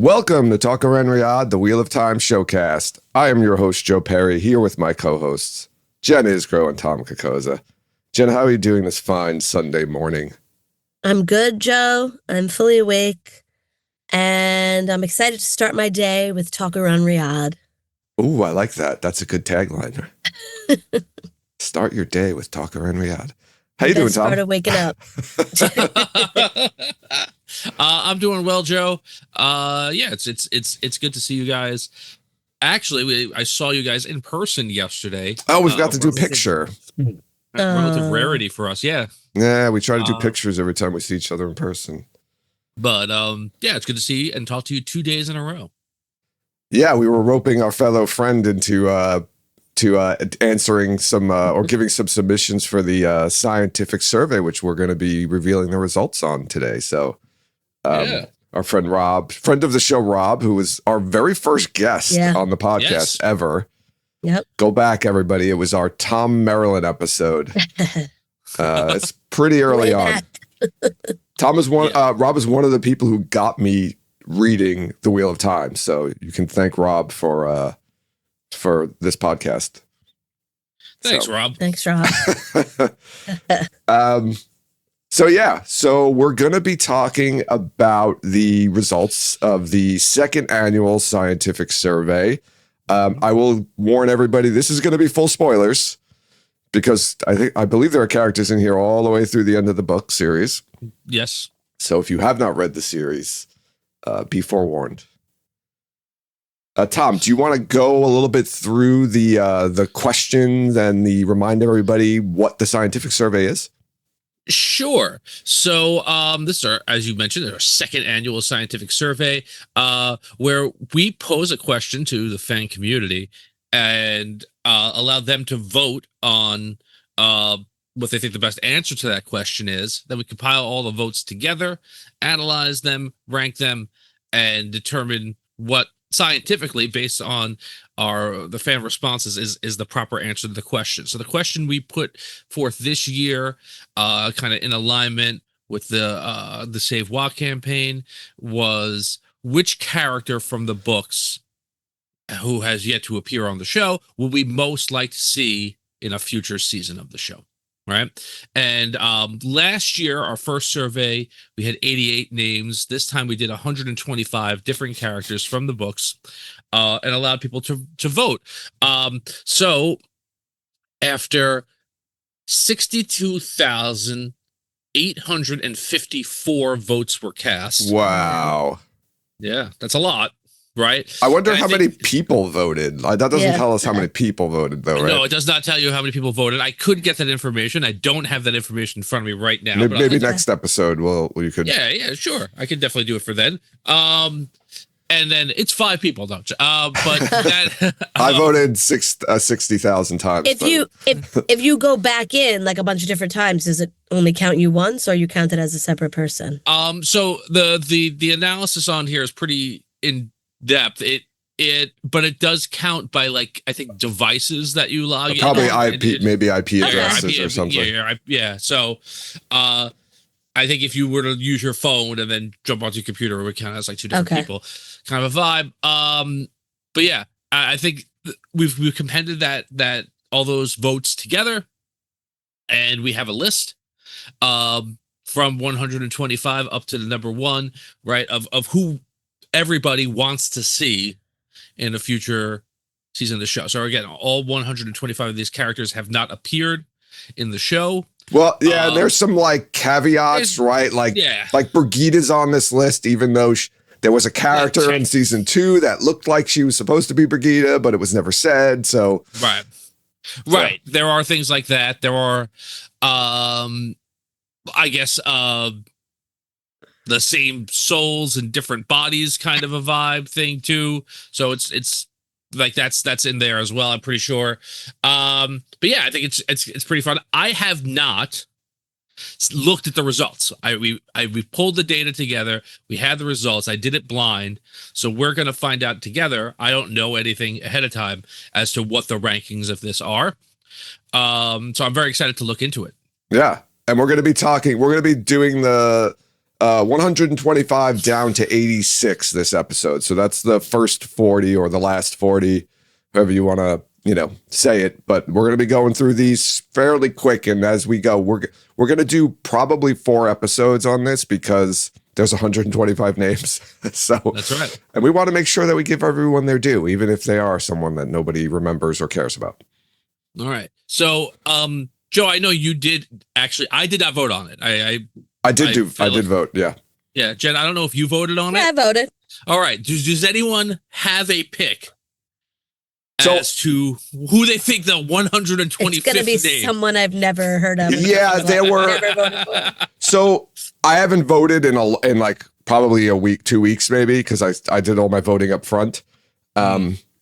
Welcome to Talk Around Riyadh, the Wheel of Time showcast. I am your host, Joe Perry, here with my co-hosts, Jen Isgro and Tom Kokoza. Jen, how are you doing this fine Sunday morning? I'm good, Joe. I'm fully awake, and I'm excited to start my day with Talk Around Riyadh. Ooh, I like that. That's a good tagline. Start your day with Talk Around Riyadh. How you doing, Tom? Started waking up. I'm doing well, Joe. It's good to see you guys. Actually, I saw you guys in person yesterday. Oh, we've got to do a picture. Relative rarity for us, yeah. Yeah, we try to do pictures every time we see each other in person. But yeah, it's good to see you and talk to you 2 days in a row. Yeah, we were roping our fellow friend into answering some or giving some submissions for the scientific survey, which we're going to be revealing the results on today. So our friend Rob, friend of the show, Rob, who was our very first guest on the podcast ever. Yep. Go back, everybody. It was our Tom Maryland episode. It's pretty early on. Tom is one. Rob is one of the people who got me reading The Wheel of Time. So you can thank Rob for this podcast. Thanks, Rob. Thanks, Rob. So we're going to be talking about the results of the second annual scientific survey. I will warn everybody, this is going to be full spoilers because I believe there are characters in here all the way through the end of the book series. Yes. So if you have not read the series, be forewarned. Tom, do you want to go a little bit through the questions and remind everybody what the scientific survey is? Sure. So this is as you mentioned, our second annual scientific survey where we pose a question to the fan community and allow them to vote on what they think the best answer to that question is. Then we compile all the votes together, analyze them, rank them, and determine what scientifically, based on the fan responses, is the proper answer to the question. So the question we put forth this year, kind of in alignment with the Save Wa campaign, was which character from the books who has yet to appear on the show will we most like to see in a future season of the show. Right. And last year, our first survey, we had 88 names. This time we did 125 different characters from the books and allowed people to vote. So after 62,854 votes were cast. Wow. Yeah, that's a lot. Right. I wonder how many people voted. That doesn't tell us how many people voted, though, right? No, it does not tell you how many people voted. I could get that information. I don't have that information in front of me right now. Maybe next episode, you could. Yeah, sure. I could definitely do it for then. And then it's 5 people, though. But that I voted 60,000 times. If you go back in like a bunch of different times, does it only count you once, or you count it as a separate person? So the analysis on here is pretty in depth. But it does count by, like, I think devices that you log in. Probably maybe IP addresses or something. Yeah. So I think if you were to use your phone and then jump onto your computer, it would count as like 2 different people. Kind of a vibe. But yeah, I think we've compended that all those votes together, and we have a list from 125 up to the number 1, right, of who everybody wants to see in a future season of the show. So again, all 125 of these characters have not appeared in the show. Well, yeah, there's some like caveats, right? Like Brigida's on this list, even though there was a character in season 2 that looked like she was supposed to be Brigida, but it was never said. So right. There are things like that. There are, I guess, the same souls in different bodies kind of a vibe thing too. So it's like that's in there as well, I'm pretty sure. But yeah, I think it's pretty fun. I have not looked at the results. We pulled the data together. We had the results. I did it blind. So we're going to find out together. I don't know anything ahead of time as to what the rankings of this are. So I'm very excited to look into it. Yeah. And we're going to be doing the 125 down to 86 this episode. So that's the first 40 or the last 40, however you want to, say it. But we're going to be going through these fairly quick. And as we go, we're going to do probably 4 episodes on this because there's 125 names. So that's right. And we want to make sure that we give everyone their due, even if they are someone that nobody remembers or cares about. All right. So, Joe, I know you did actually. I did not vote on it. I did vote. Yeah. Yeah, Jen. I don't know if you voted on it. Yeah, I voted. All right. Does anyone have a pick as to who they think the 125th It's going to be name? someone I've never heard of. Yeah, there were. Never voted for. So I haven't voted in like probably a week, 2 weeks, maybe, because I did all my voting up front.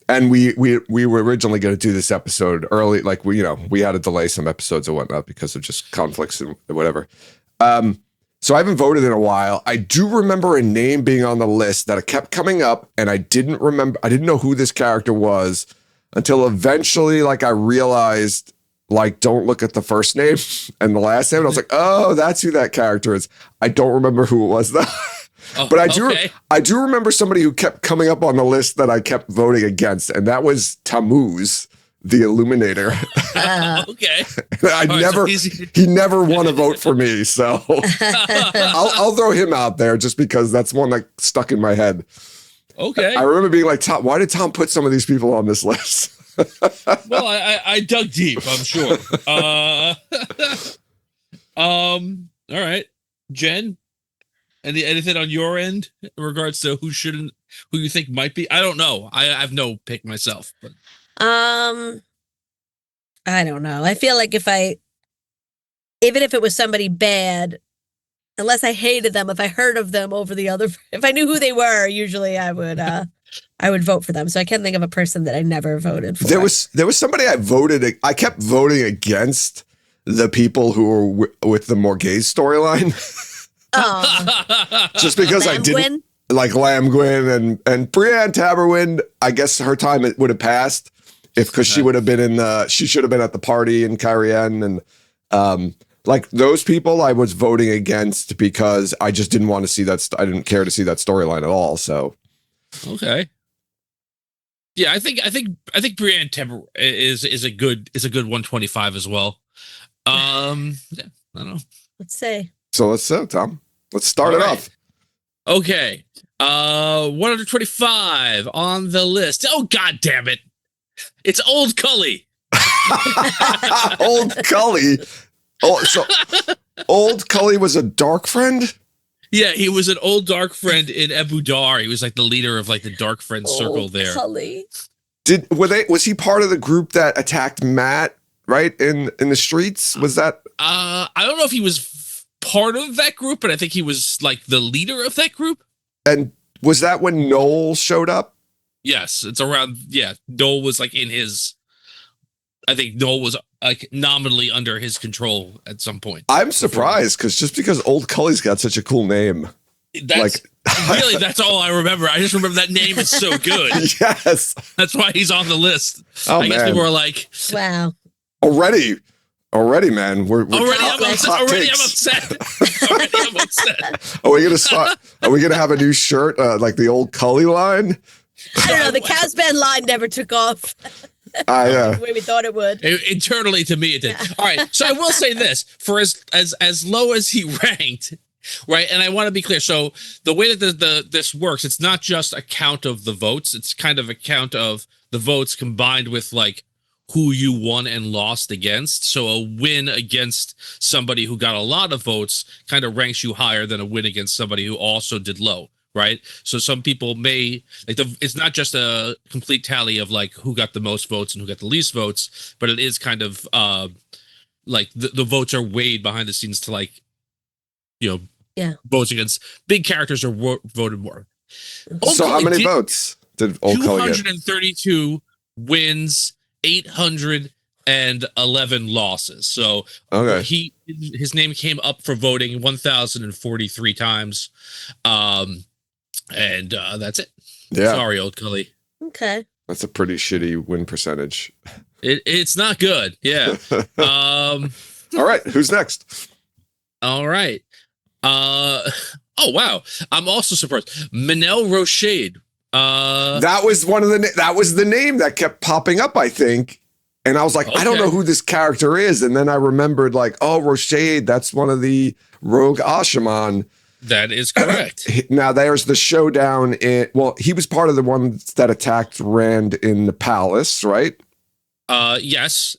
And we were originally going to do this episode early, like we had to delay some episodes and whatnot because of just conflicts and whatever. So I haven't voted in a while. I do remember a name being on the list that kept coming up, and I didn't know who this character was until eventually, like, I realized, like, don't look at the first name and the last name. And I was like, oh, that's who that character is. I don't remember who it was though. But I do remember somebody who kept coming up on the list that I kept voting against, and that was Tammuz, the Illuminator. Okay. He never won a vote for me, so I'll throw him out there just because that's one that stuck in my head. Okay. I remember being like, Tom, why did Tom put some of these people on this list? Well, I dug deep, I'm sure. All right, Jen. Anything on your end in regards to who you think might be? I don't know. I have no pick myself. But. I don't know. I feel like even if it was somebody bad, unless I hated them, if I heard of them over the other, if I knew who they were, usually I would vote for them. So I can't think of a person that I never voted for. There was somebody I kept voting against the people who were with the Morghese storyline. Just because I didn't like Lamb Gwyn and Brienne Taberwyn. I guess her time would have passed because she would have been she should have been at the party in Carienne, and like those people I was voting against because I just didn't want to see that. I didn't care to see that storyline at all. So okay, yeah, I think Brienne Taberwyn is a good 125 as well. Yeah, I don't know. Let's say. So let's Tom. Let's start it off. Okay. 125 on the list. Oh, God damn it. It's Old Cully. Old Cully. Oh, so Old Cully was a dark friend? Yeah, he was an old dark friend in Abu Dar. He was like the leader of like the dark friend circle there. Cully. Was he part of the group that attacked Matt, right? In the streets? Was that I don't know if he was part of that group, but I think he was like the leader of that group. And was that when Noel showed up? Yes, it's around. Yeah, Noel was like I think Noel was like nominally under his control at some point. I'm surprised just because Old Cully's got such a cool name. That's all I remember. I just remember that name is so good. Yes, that's why he's on the list. Oh, I guess people are like, wow, Already, man. I'm upset. Are we gonna start? Are we gonna have a new shirt like the Old Cully line? I don't know. The Cavs band line never took off. The way we thought it would. Internally, to me, it did. All right. So I will say this: for as low as he ranked, right? And I want to be clear. So the way that this works, it's not just a count of the votes. It's kind of a count of the votes combined with like who you won and lost against. So a win against somebody who got a lot of votes kind of ranks you higher than a win against somebody who also did low, right? So some people may like it's not just a complete tally of like who got the most votes and who got the least votes, but it is kind of like the votes are weighed behind the scenes to like, votes against big characters are voted more. So how many votes did Old Cully get? 232 wins, 811 losses. So okay. His name came up for voting 1,043 times. And that's it. Yeah. Sorry, Old Cully. Okay. That's a pretty shitty win percentage. It's not good. Yeah. All right. Who's next? All right. Oh wow! I'm also surprised. Manel Rochade. That was that was the name that kept popping up, I think. And I was like, I don't know who this character is. And then I remembered, like, oh, Rochade, that's one of the rogue Ashaman. That is correct. Now there's the showdown he was part of the ones that attacked Rand in the palace, right? Yes.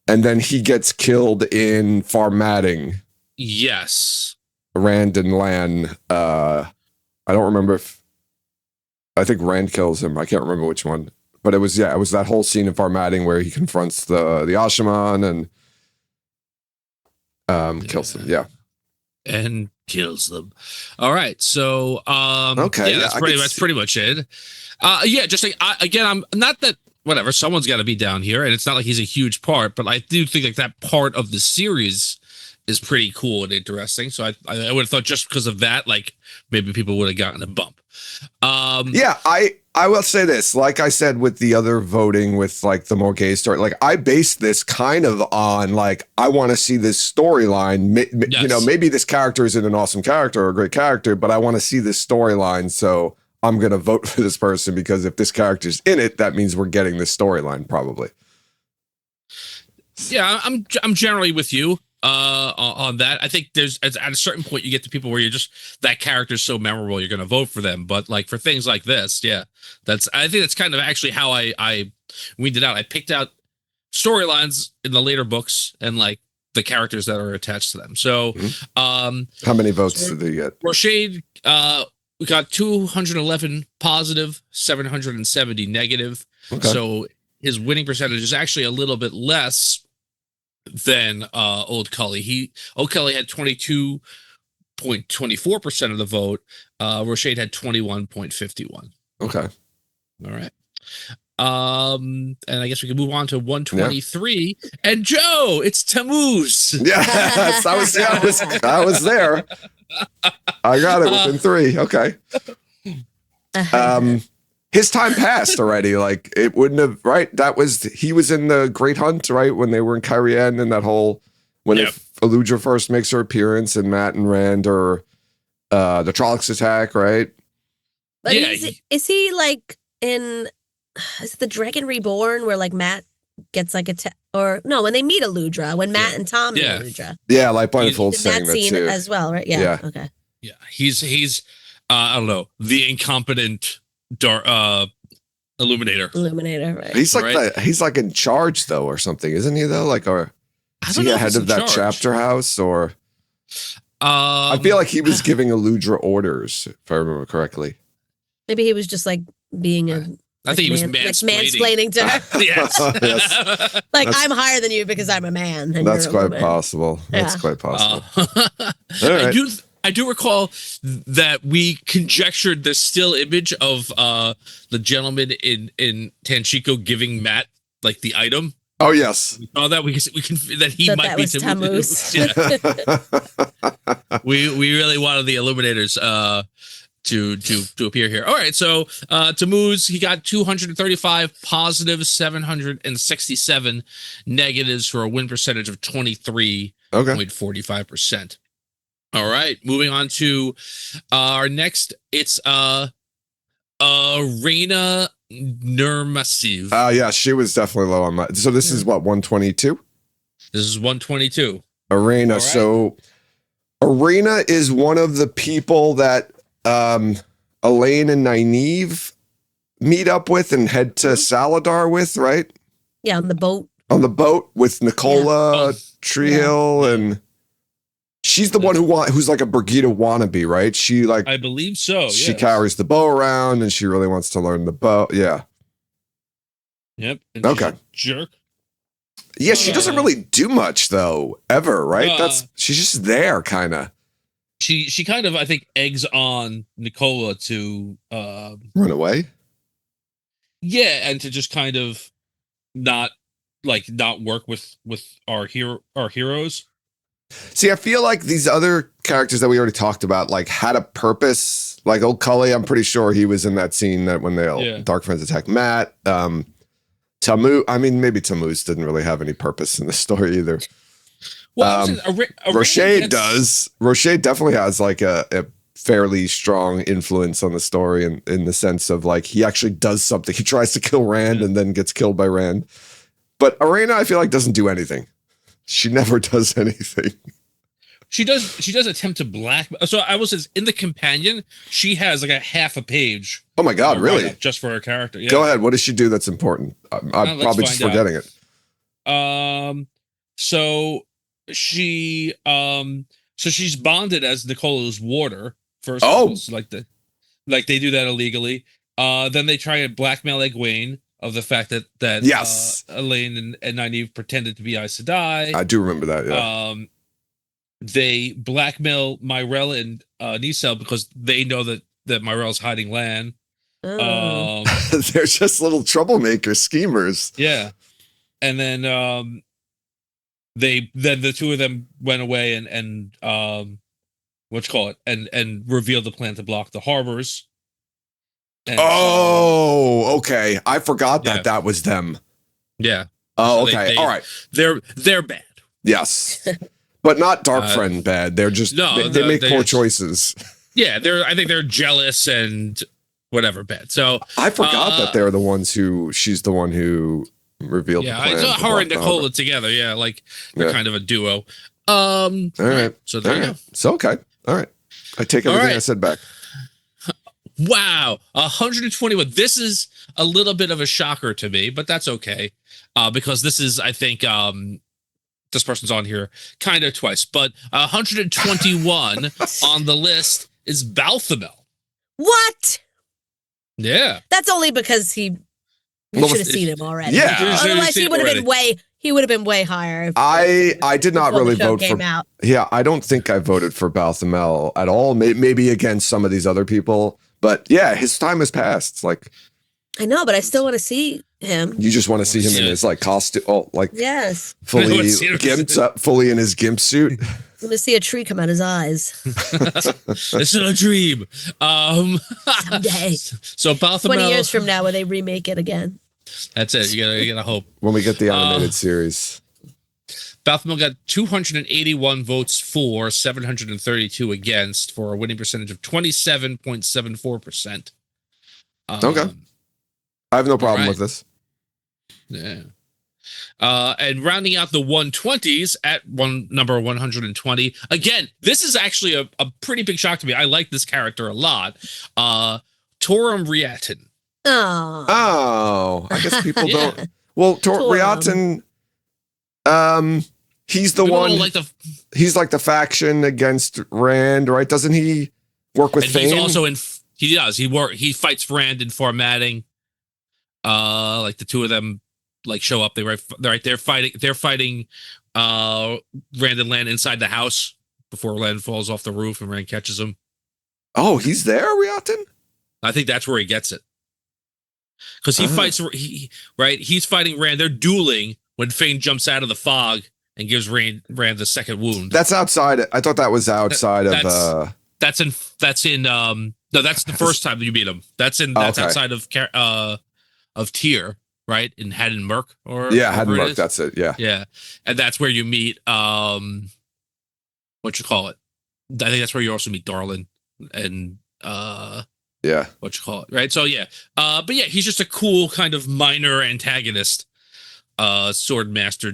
And then he gets killed in Farmatting. Yes. Rand and Lan. I don't remember I think Rand kills him. I can't remember which one. But it was that whole scene in Farmatting where he confronts the Ashaman and kills them. Yeah. And kills them. All right. So okay, that's pretty much it. Just like I'm not that whatever, someone's got to be down here, and it's not like he's a huge part, but I do think like that part of the series is pretty cool and interesting. So I would have thought just because of that, like maybe people would have gotten a bump. I will say this, like I said with the other voting with like the more gay story, like I based this kind of on like I want to see this storyline. You know, maybe this character isn't an awesome character or a great character, but I want to see this storyline. So I'm going to vote for this person because if this character's in it, that means we're getting this storyline probably. Yeah, I'm generally with you on that. I think there's at a certain point you get to people where you're just that character's so memorable you're going to vote for them. But like for things like this, I think that's kind of actually how I weaned it out. I picked out storylines in the later books and like the characters that are attached to them. So, how many votes did they get? Rochade, we got 211 positive, 770 negative. Okay. So his winning percentage is actually a little bit less than Old Cully. Old Cully had 22.24% of the vote. Rochade had 21.51. Okay. All right. And I guess we can move on to 123. Yeah. And Joe, it's Tammuz. Yes, I was there. I got it within 3. Okay. His time passed already. Like it wouldn't have, right? He was in the Great Hunt, right? When they were in Kyrien and that whole, when Aludra first makes her appearance and Matt and Rand are the Trollocs attack, right? But is he like is the Dragon Reborn where like Matt gets like or no, when they meet Aludra, when Matt and Tom meet Aludra. Yeah, like Blindfold saying that scene too. as well, right? Yeah. Okay. Yeah. He's I don't know, the incompetent Illuminator, right? He's like he's like in charge though, or something, isn't he? Though, like, or is he ahead of that chapter house? Or I feel like he was giving Aludra orders, if I remember correctly. Maybe he was just like being I think he was mansplaining to her. Yes. Like I'm higher than you because I'm a man. And that's quite possible. That's quite possible. Right. I do recall that we conjectured the still image of the gentleman in Tanchico giving Matt like the item. Oh yes. Oh, that we can that he might be Tammuz. Yeah. we really wanted the Illuminators to appear here. All right, so Tammuz, he got 235 positive, 767 negatives for a win percentage of 23.45%. All right, moving on to our next. It's Reyna Nurmasiv. Yeah, she was definitely low on my. So this is what, 122? This is 122. Reyna. Right. So Reyna is one of the people that Elaine and Nynaeve meet up with and head to Saladar with, right? Yeah, on the boat. On the boat with Nicola Treehill and. She's the one who's like a Brigida wannabe, right? She like I believe so. She carries the bow around and she really wants to learn the bow. Yeah. Yep. And okay. Jerk. Yeah, she doesn't really do much though, ever, right? She's just there, kind of. She kind of, I think, eggs on Nicola to run away. Yeah, and to just kind of not work with our heroes. See, I feel like these other characters that we already talked about, like, had a purpose. Like Old Cully, I'm pretty sure he was in that scene that when the Dark Friends attack Matt. Tammuz, I mean, maybe Tammuz didn't really have any purpose in the story either. Well, Rochade does. Rochade definitely has like a fairly strong influence on the story in the sense of like he actually does something. He tries to kill Rand and then gets killed by Rand. But Arena, I feel like, doesn't do anything. She never does anything. She does attempt to blackmail. So I was in the companion, she has like a half a page. Oh my God, really? Just for her character. Yeah. Go ahead. What does she do that's important? I'm probably just forgetting it. So she's bonded as Nicola's warder first. Oh, so like they do that illegally. Then they try to blackmail Egwene of the fact that yes, Elaine and Nynaeve pretended to be Aes Sedai. I do remember that. Yeah. They blackmail Myrella and Nisel because they know that Myrella's hiding Lan. Oh. They're just little troublemaker schemers. Yeah, and then the two of them went away and and revealed the plan to block the harbors. And, okay. I forgot that was them. Yeah. Oh, so okay. All right. They're bad. Yes. But not Dark Friend bad. They're just they make poor choices. Yeah, I think they're jealous and whatever bad. So I forgot that they're the ones she's the one who revealed the plan. Yeah, her and Nicola together. Yeah, like they're kind of a duo. All right. So there you go. So okay. All right. I take everything I said back. Wow, 121. This is a little bit of a shocker to me, but that's okay. Because this is, I think, this person's on here kind of twice, but 121 on the list is Balthamel. What? Yeah. That's only because we should have seen him already. Yeah. Otherwise, he would have been way higher. I did not really vote for. Out. Yeah, I don't think I voted for Balthamel at all. Maybe against some of these other people, but yeah, his time has passed. It's like I know, but I still want to see him. You just want to see him in his like costume, yes, fully gimped up, fully in his gimp suit. I'm gonna see a tree come out his eyes. It's not a dream. Someday. So Balthamel, 20 years from now, when they remake it again. That's it. You gotta hope. When we get the animated series. Balthamel got 281 votes for, 732 against, for a winning percentage of 27.74%. Okay. I have no problem with this. Yeah. And rounding out the 120s at number 120. Again, this is actually a pretty big shock to me. I like this character a lot. Torum Riatin. Oh, I guess people don't. Well, Riatin, he's the one. He's like the faction against Rand, right? Doesn't he work with Fane? He's also in. He does. He fights Rand in formatting. Like the two of them show up. They're fighting. They're fighting Rand and Lan inside the house before Lan falls off the roof and Rand catches him. Oh, he's there, Riatin? I think that's where he gets it. Because he fights. He's fighting Rand. They're dueling when Fane jumps out of the fog and gives Rand the second wound. That's outside. I thought that was outside of. That's in. No, that's the first time that you meet him. That's outside of Tyr, right? In Haddon Merk Haddon Merk. That's it. Yeah. Yeah. And that's where you meet what you call it. I think that's where you also meet Darlin and what you call it, right? So yeah. But yeah, he's just a cool kind of minor antagonist, sword master.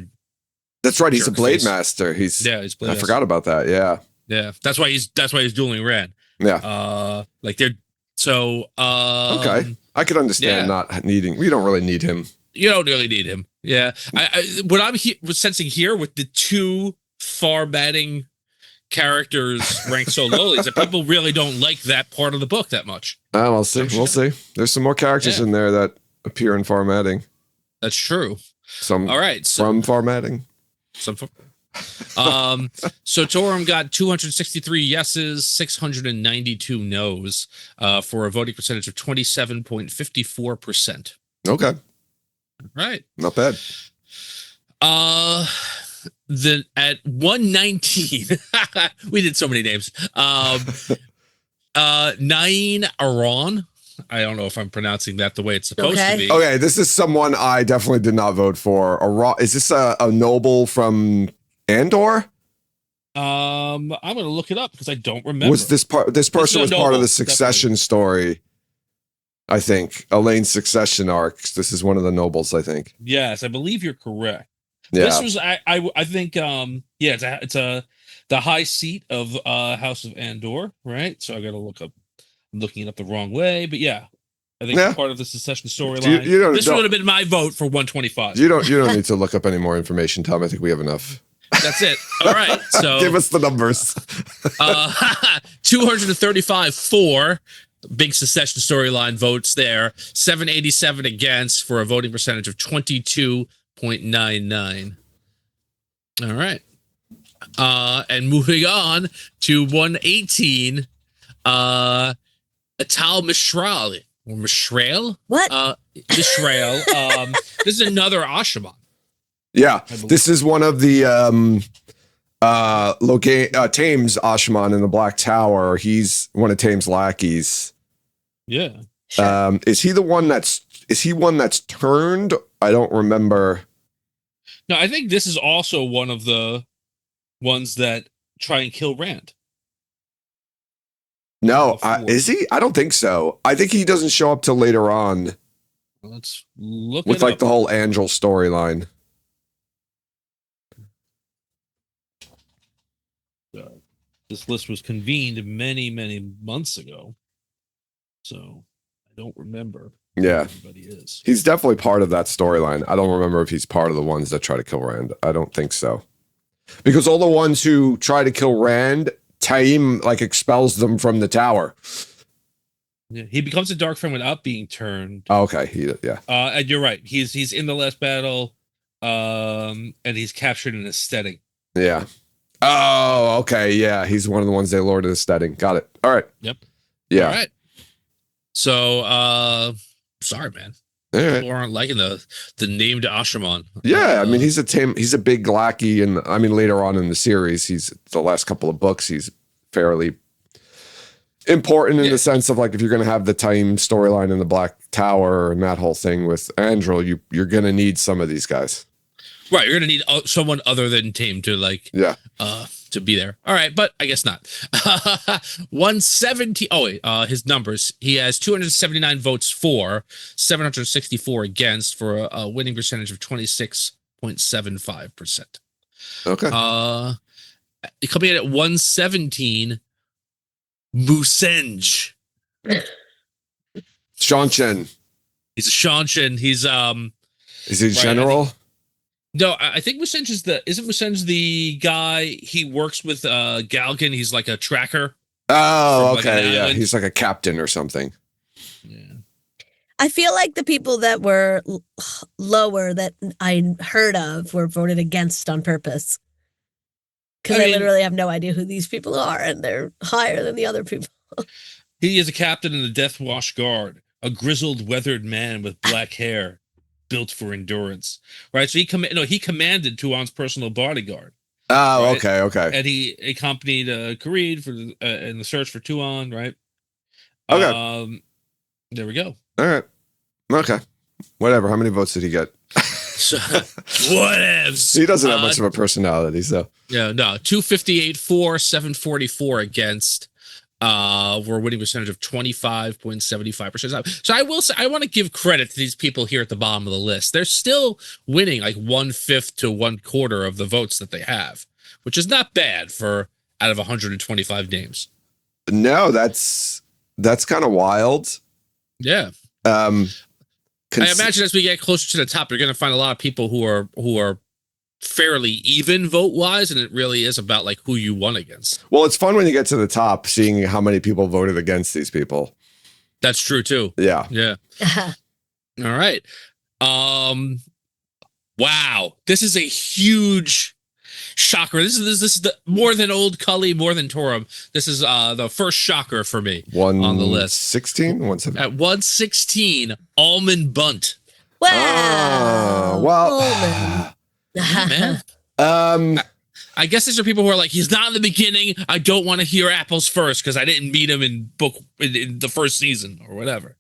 That's right. He's a blade master. He's blade master. Forgot about that. Yeah. Yeah. That's why he's dueling Rand. Yeah. Okay. I could understand not needing. We don't really need him. You don't really need him. Yeah. What I'm sensing here with the two far-batting characters ranked so lowly is that people really don't like that part of the book that much. We'll see. We'll see. There's some more characters in there that appear in formatting. That's true. All right. From formatting. So Torum got 263 yeses, 692 no's, for a voting percentage of 27.54%. Okay. Right. Not bad. Then at 119, we did so many names. Nain Aran. I don't know if I'm pronouncing that the way it's supposed to be. Okay, this is someone I definitely did not vote for. Is this a noble from Andor? I'm gonna look it up because I don't remember. Was this part? This person was part of the Noble, succession story. I think Elaine's succession arcs. This is one of the nobles. I think. Yes, I believe you're correct. Yeah. This was I think it's the high seat of House of Andor, right? So I gotta look up. I'm looking it up the wrong way, but yeah. I think it's part of the succession storyline. This would have been my vote for 125. You don't need to look up any more information, Tom. I think we have enough. That's it. All right. So give us the numbers. 235 for big secession storyline votes there. 787 against for a voting percentage of 22.99. All right. And moving on to 118, Atal Mishral. Or Mishrael? What? Mishrael. This is another Ashaman. Yeah, this is one of the Tame's Ashaman in the Black Tower. He's one of Tame's lackeys. Yeah. Is he one that's turned? I don't remember. No, I think this is also one of the ones that try and kill Rand. No, is he? I don't think so. I think he doesn't show up till later on. Let's look with like the whole Angel storyline. This list was convened many, many months ago, so I don't remember. Yeah, everybody is. He's definitely part of that storyline. I don't remember if he's part of the ones that try to kill Rand. I don't think so, because all the ones who try to kill Rand, Taim like expels them from the tower. Yeah, he becomes a dark friend without being turned. Oh, okay, yeah. And you're right. He's in the last battle, and he's captured in a steading. Yeah. Oh, okay. Yeah, he's one of the ones they lured to the steading. Got it. All right. Yep. Yeah. All right. So, sorry, man. All right. People aren't liking the named Ashaman. Yeah, I mean he's a big lackey, and I mean later on in the series, he's the last couple of books, he's fairly important in the sense of like if you're going to have the time storyline in the Black Tower and that whole thing with Andril, you're going to need some of these guys. Right, you're going to need someone other than Tame to to be there. All right, but I guess not. 170. Oh wait, his numbers. He has 279 votes for, 764 against, for a winning percentage of 26.75%. Okay. Coming in at 117, Musenge. Sean Chen. He's a Sean Chen. He's Is he general? No, I think Musenge isn't Musenge the guy he works with Galgan? He's like a tracker. Oh, okay. Yeah. He's like a captain or something. Yeah. I feel like the people that were lower that I heard of were voted against on purpose. Because I literally have no idea who these people are, and they're higher than the other people. He is a captain in the Death Watch Guard, a grizzled, weathered man with black hair, built for endurance. Right, so he commanded Tuon's personal bodyguard. Oh, right? okay. And he accompanied Karede for in the search for Tuon. Right. Okay. There we go. All right. Okay. Whatever. How many votes did he get? So, whatevs. He doesn't have much of a personality, so. Yeah, no. 258 for, 744 against. We're a winning percentage of 25.75%. So I will say, I want to give credit to these people here at the bottom of the list. They're still winning like 1/5 to 1/4 of the votes that they have, which is not bad for out of 125 names. No, that's kind of wild. Yeah. I imagine as we get closer to the top, you're going to find a lot of people who are fairly even vote wise, and it really is about like who you won against. Well, it's fun when you get to the top, seeing how many people voted against these people. That's true too. Yeah. All right. Wow, this is a huge shocker. This is the more than Old Cully, more than Torum. This is the first shocker for me on the list. 116, 117. At 116, Almond Bunt. Wow. Well, Man. I guess these are people who are like, he's not in the beginning. I don't want to hear apples first because I didn't meet him in the first season or whatever.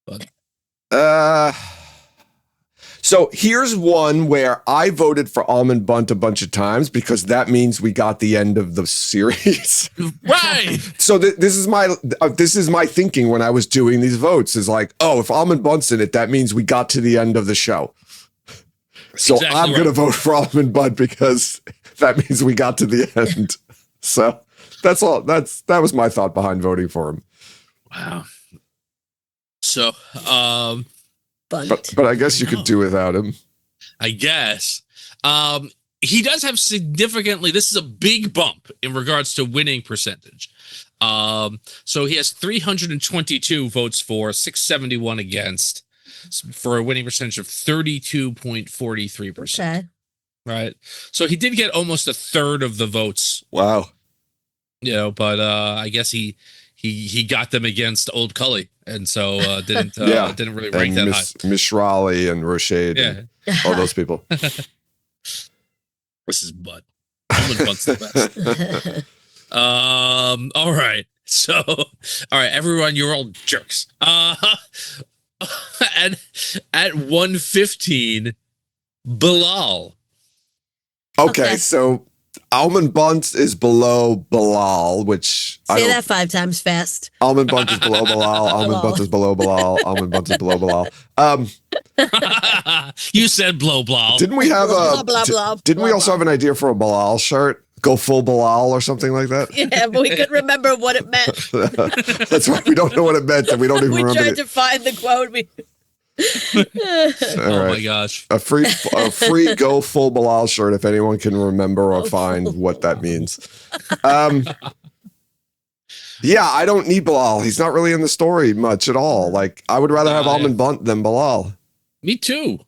But So here's one where I voted for Almond Bunt a bunch of times because that means we got the end of the series. Right. So this is my thinking when I was doing these votes is like, oh, if Almond Bunt's in it, that means we got to the end of the show. So exactly I'm going to vote for Almond Bunt because that means we got to the end. So that's all. That was my thought behind voting for him. Wow. So, but I guess you could do without him. I guess. He does have significantly, this is a big bump in regards to winning percentage. So he has 322 votes for, 671 against, for a winning percentage of 32.43%. Okay. Right. So he did get almost a third of the votes. Wow. You know, but I guess he got them against Old Cully, and so didn't really rank that high. Miss Raleigh and Rochade, and all those people. This is Bud. Bud's the best. All right. So, all right, everyone, you're all jerks. And at 115, Bilal. Okay, so Almond Bunt is below Bilal, which say that 5 times fast. Almond Bunt is below Bilal. Almond Bunt is below Bilal. Almond Bunt is below Bilal. You said blow Bilal. Didn't we have didn't we also have an idea for a Bilal shirt? Go full Bilal or something like that? Yeah, but we couldn't remember what it meant. That's right. We don't know what it meant, and we don't even remember. We tried to find the quote. Oh my gosh! A free go full Bilal shirt if anyone can remember or find what that means. Yeah, I don't need Bilal. He's not really in the story much at all. Like I would rather have Almond Bunt than Bilal. Me too.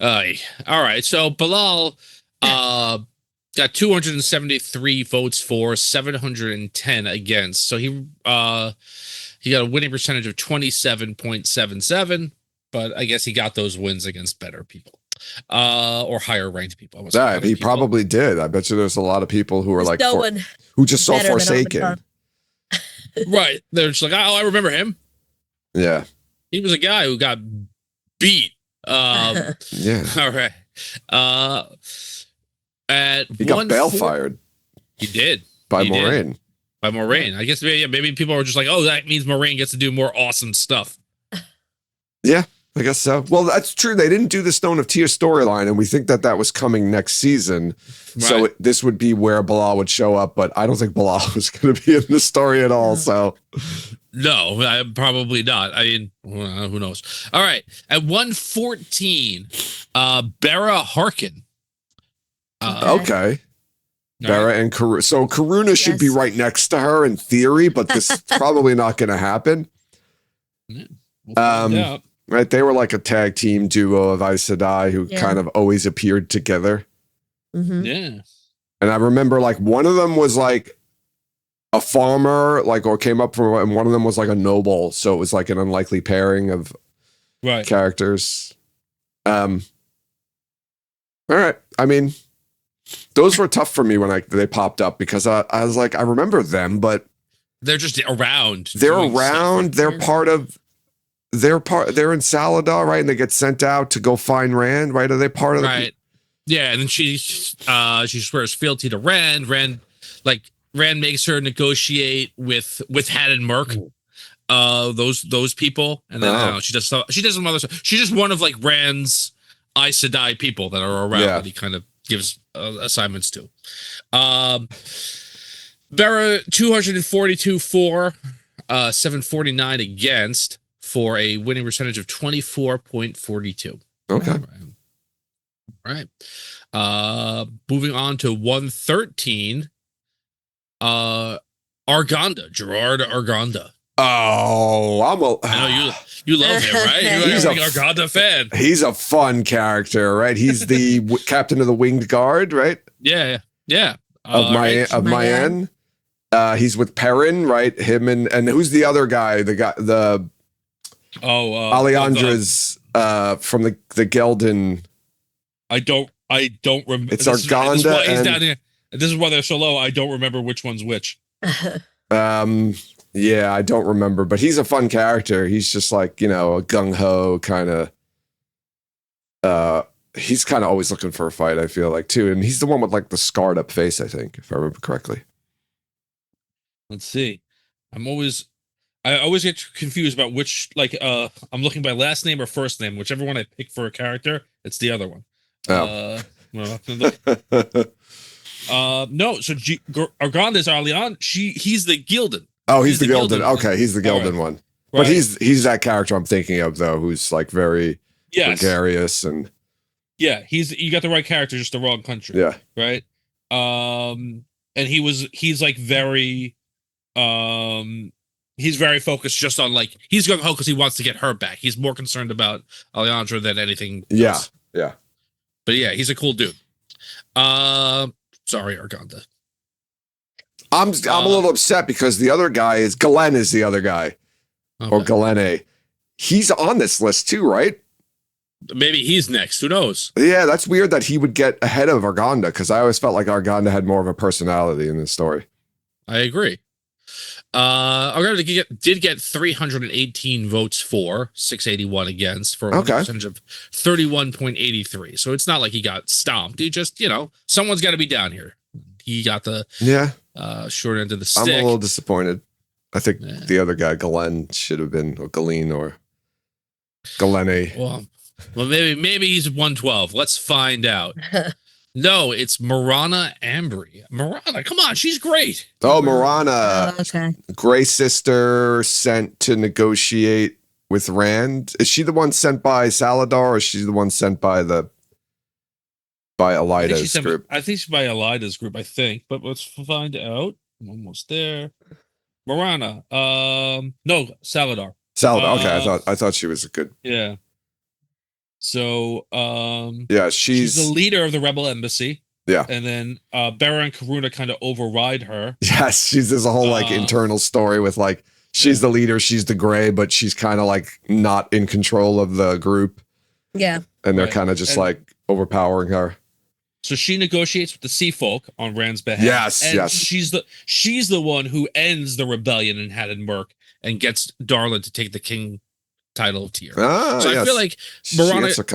All right, so Bilal got 273 votes for, 710 against. So he got a winning percentage of 27.77, but I guess he got those wins against better people, or higher ranked people. Yeah, he probably did. I bet you there's a lot of people who are like, who just saw Forsaken. Right. They're just like, oh, I remember him. Yeah. He was a guy who got beat. Yeah. All right. He got bail fired. He did. By Moraine. By Moraine. I guess maybe people are just like, oh, that means Moraine gets to do more awesome stuff. Yeah, I guess so. Well, that's true. They didn't do the Stone of Tears storyline, and we think that was coming next season. Right. So this would be where Bilal would show up, but I don't think Bilal was going to be in the story at all. So, no, probably not. I mean, who knows? All right, at 114, Bera Harkin. Okay. Bera and Karuna. So Karuna should be right next to her in theory, but this is probably not going to happen. Right, they were like a tag team duo of Aes Sedai who kind of always appeared together. Mm-hmm. Yeah. And I remember like one of them was like a farmer, like, or came up from, and one of them was like a noble. So it was like an unlikely pairing of characters. All right. I mean, those were tough for me when they popped up because I was like, I remember them, but they're just around. They're around. They're part of. They're in Saladar, right? And they get sent out to go find Rand, right? Are they part of right? Yeah, and then she swears fealty to Rand. Rand makes her negotiate with Had and Merc, those people, and then she does some other stuff. She's just one of like Rand's Aes Sedai people that are around that he kind of gives assignments to. Bera 242 for, 749 against, for a winning percentage of 24.42. Okay. All right. Moving on to 113. Arganda, Gerard Arganda. Oh, I know you love him, right? He's a Arganda fan. He's a fun character, right? He's the captain of the Winged Guard, right? Yeah. Of Mayenne. He's with Perrin, right? Him and who's the other guy? Alejandro's from the Gelden. I don't remember. It's Arganda. He's down here. This is why they're so low. I don't remember which one's which. Yeah, I don't remember, but he's a fun character. He's just like, a gung-ho kind of He's kind of always looking for a fight, I feel like, too. And he's the one with like the scarred up face, I think, if I remember correctly. Let's see. I always get confused about which, like, I'm looking by last name or first name. Whichever one I pick for a character, it's the other one. Oh. No, so Arganda's Arleon. He's the Gildan. Oh, he's the Gildan. Okay, he's the Gildan one. But Right. he's that character I'm thinking of, though, who's like very gregarious and yeah, you got the right character, just the wrong country. yeah, right. And he's like very, he's very focused just on like he's going home because he wants to get her back. He's more concerned about Alejandra than anything else. Yeah. But yeah, he's a cool dude. Sorry, Arganda. I'm a little upset because the other guy is Galen is the other guy. Okay. Or Galene. He's on this list too, right? Maybe he's next. Who knows? Yeah, that's weird that he would get ahead of Arganda because I always felt like Arganda had more of a personality in this story. I agree. Arganda did get 318 votes for, 681 against, for a percentage of 31.83. So it's not like he got stomped. He just, someone's got to be down here. He got the short end of the stick. I'm a little disappointed. I think the other guy, Galen, should have been, or Galeen, or Galene. Well, maybe he's 112. Let's find out. No, it's Marana Ambry. Marana, come on, she's great. Oh, Marana. Okay. Gray sister sent to negotiate with Rand. Is she the one sent by Saladar, or is she the one sent by Elida's group? I think she's by Elida's group, but let's find out. I'm almost there. Marana. No, Saladar. Saladar. Okay, I thought she was a good. Yeah. So, she's the leader of the rebel embassy. Yeah. And then Bera and Karuna kind of override her. Yes, there's a whole internal story with like she's the leader, she's the gray, but she's kind of like not in control of the group. Yeah. And they're kind of just like overpowering her. So she negotiates with the Sea Folk on Rand's behalf. Yes. She's the one who ends the rebellion in Haddon Murk and gets Darlin to take the king title of Tyr. I feel like Marana, she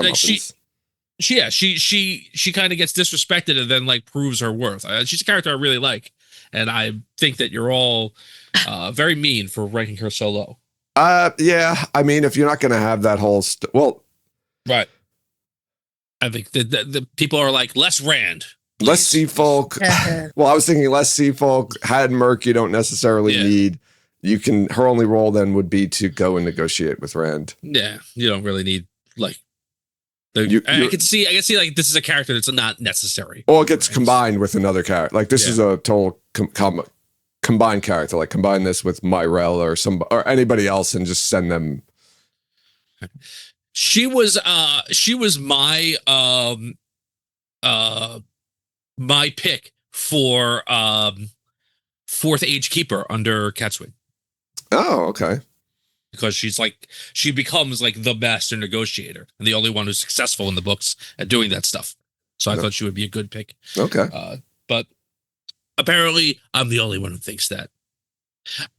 kind of gets disrespected and then like proves her worth. She's a character I really like, and I think that you're all very mean for ranking her so low. Yeah. I mean, if you're not going to have that whole right. I think the people are like, less Rand. Please. Less Sea Folk. Well, I was thinking less Sea Folk. Haddon Murk, you don't necessarily need. Her only role then would be to go and negotiate with Rand. Yeah, you don't really need like. I can see like this is a character that's not necessary. Or it gets combined with another character. Like this is a total combined character. Like combine this with Myrell or anybody else and just send them. She was my my pick for fourth age keeper under Catwing. Oh, okay. Because she becomes like the master negotiator and the only one who's successful in the books at doing that stuff. So I thought she would be a good pick. Okay. But apparently I'm the only one who thinks that.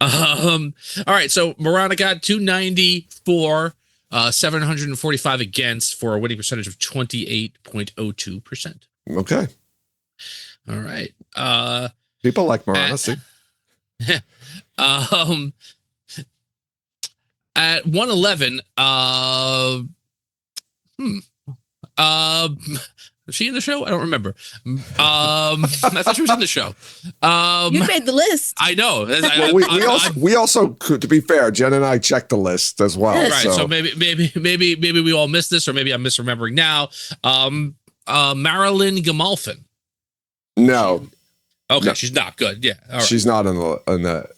All right. So Marana got 290 for 745 against for a winning percentage of 28.02%. Okay. All right. People like Marana. See? At 111, was she in the show? I don't remember. I thought she was in the show. You made the list. I know. We also, to be fair, Jen and I checked the list as well. Right. So maybe we all missed this, or maybe I'm misremembering now. Marilyn Gamalfin. No. Okay, no. She's not good. Yeah. All right. She's not in the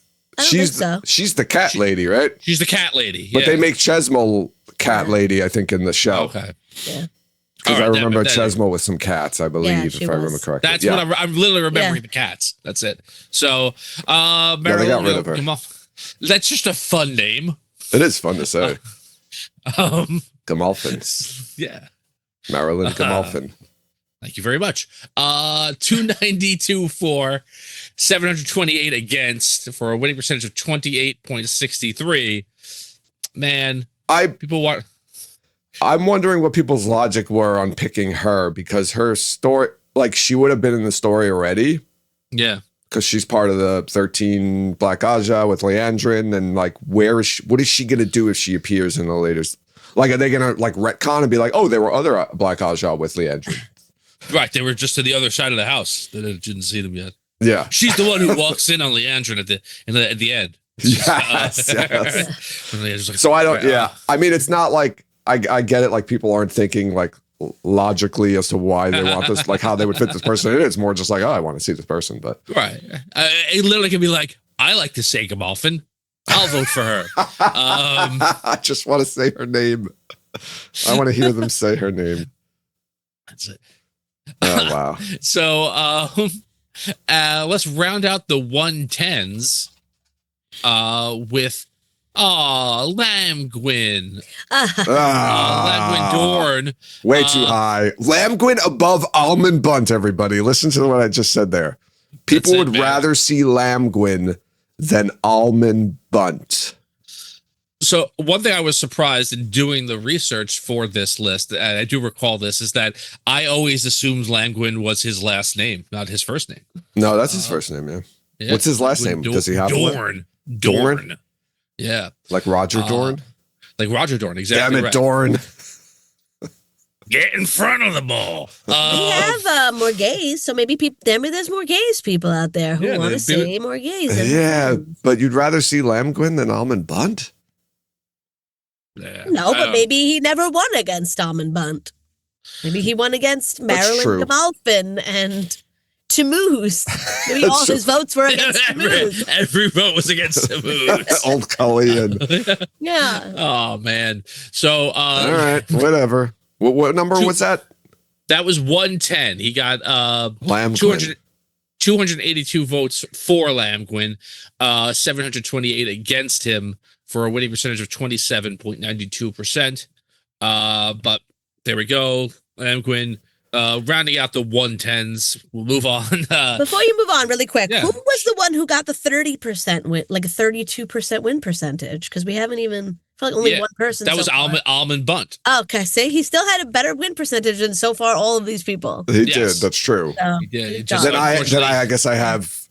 she's the cat lady, right? She's the cat lady. But they make Chesmel cat lady, I think, in the show. Okay. Yeah. Because I remember Chesmel with some cats, I believe, if I remember correctly. That's what I'm literally remembering the cats. That's it. So, they got rid of her. That's just a fun name. It is fun to say. Gamalfin. Yeah. Marilyn Gamalfin. Thank you very much. 292 for, 728 against for a winning percentage of 28.63. Man, people want. I'm wondering what people's logic were on picking her, because her story, like, she would have been in the story already. Yeah. Because she's part of the 13 Black Aja with Leandrin, and like, what is she gonna do if she appears in the later? Like, are they gonna like retcon and be like, oh, there were other Black Aja with Leandrin? Right, they were just to the other side of the house. They didn't see them yet. Yeah, she's the one who walks in on Leandrin at the end. Yes. Like, so I don't. Yeah, I mean, it's not like I get it. Like, people aren't thinking like logically as to why they want this, like how they would fit this person in. It's more just like, oh, I want to see this person. But right, it literally can be like, I like to say Gamalfin. I'll vote for her. I just want to say her name. I want to hear them say her name. That's it. Oh wow. So let's round out the 110s with Lamgwyn. Lamgwyn Dorn. Way too high. Lamgwyn above Almond Bunt, everybody. Listen to what I just said there. People would rather see Lamgwyn than Almond Bunt. So one thing I was surprised in doing the research for this list, and I do recall this, is that I always assumed Lamgwyn was his last name, not his first name. No, that's his first name, yeah. What's his last name? Does he have Dorn? one? Dorn. Yeah. Like Roger Dorn? Like Roger Dorn, exactly. Damn it, right. Dorn. Get in front of the ball. We have more gays, so maybe there's more gays people out there who want to see more gays. Yeah, but you'd rather see Lamgwyn than Almond Bunt? Yeah, no, but maybe he never won against Almond Bunt. Maybe he won against Marilyn Gamalfin and Tammuz. Maybe all his votes were against Tammuz. Every vote was against Tammuz. Old Cullion. Yeah. Oh, man. So, all right, whatever. What number was that? That was 110. He got 282 votes for Lamgwyn, 728 against him, for a winning percentage of 27.92%. But there we go. Lamgwyn, rounding out the 110s. We'll move on. Before you move on, really quick, who was the one who got the 30% win, like a 32% win percentage? Because we haven't even, I feel like only one person. That was Almond Bunt. Oh, okay, see, he still had a better win percentage than so far all of these people. He did. That's true. He did. Then I guess I have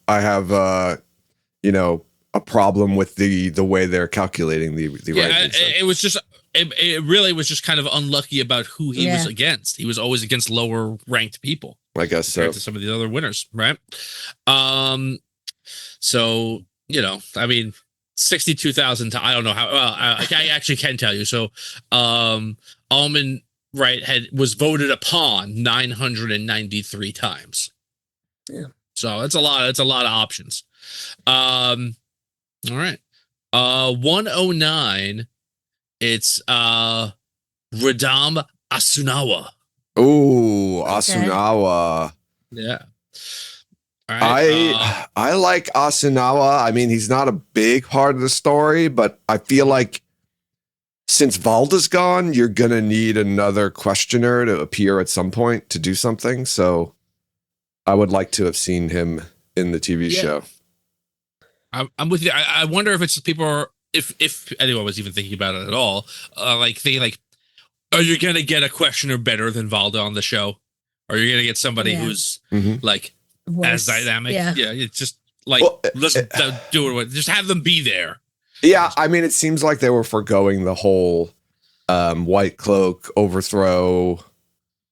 you know, a problem with the way they're calculating the rankings. It was just it really was just kind of unlucky about who he was against. He was always against lower ranked people, I guess, so to some of the other winners, right? So, you know, I mean, 62,000 to, I don't know how, well, I actually can tell you. So Almond was voted upon 993 times. Yeah. So it's a lot of options. All right. 109. It's Radam Asunawa. Oh, Asunawa. Yeah. All right. I like Asunawa. I mean, he's not a big part of the story, but I feel like since Valda's gone, you're gonna need another questioner to appear at some point to do something. So I would like to have seen him in the TV show. I'm with you. I wonder if it's people are, if anyone was even thinking about it at all, like thinking like, are you gonna get a questioner better than Valda on the show? Are you gonna get somebody who's like as dynamic? Yeah, it's just like let's do it. Just have them be there. Yeah, I mean, it seems like they were foregoing the whole White Cloak overthrow,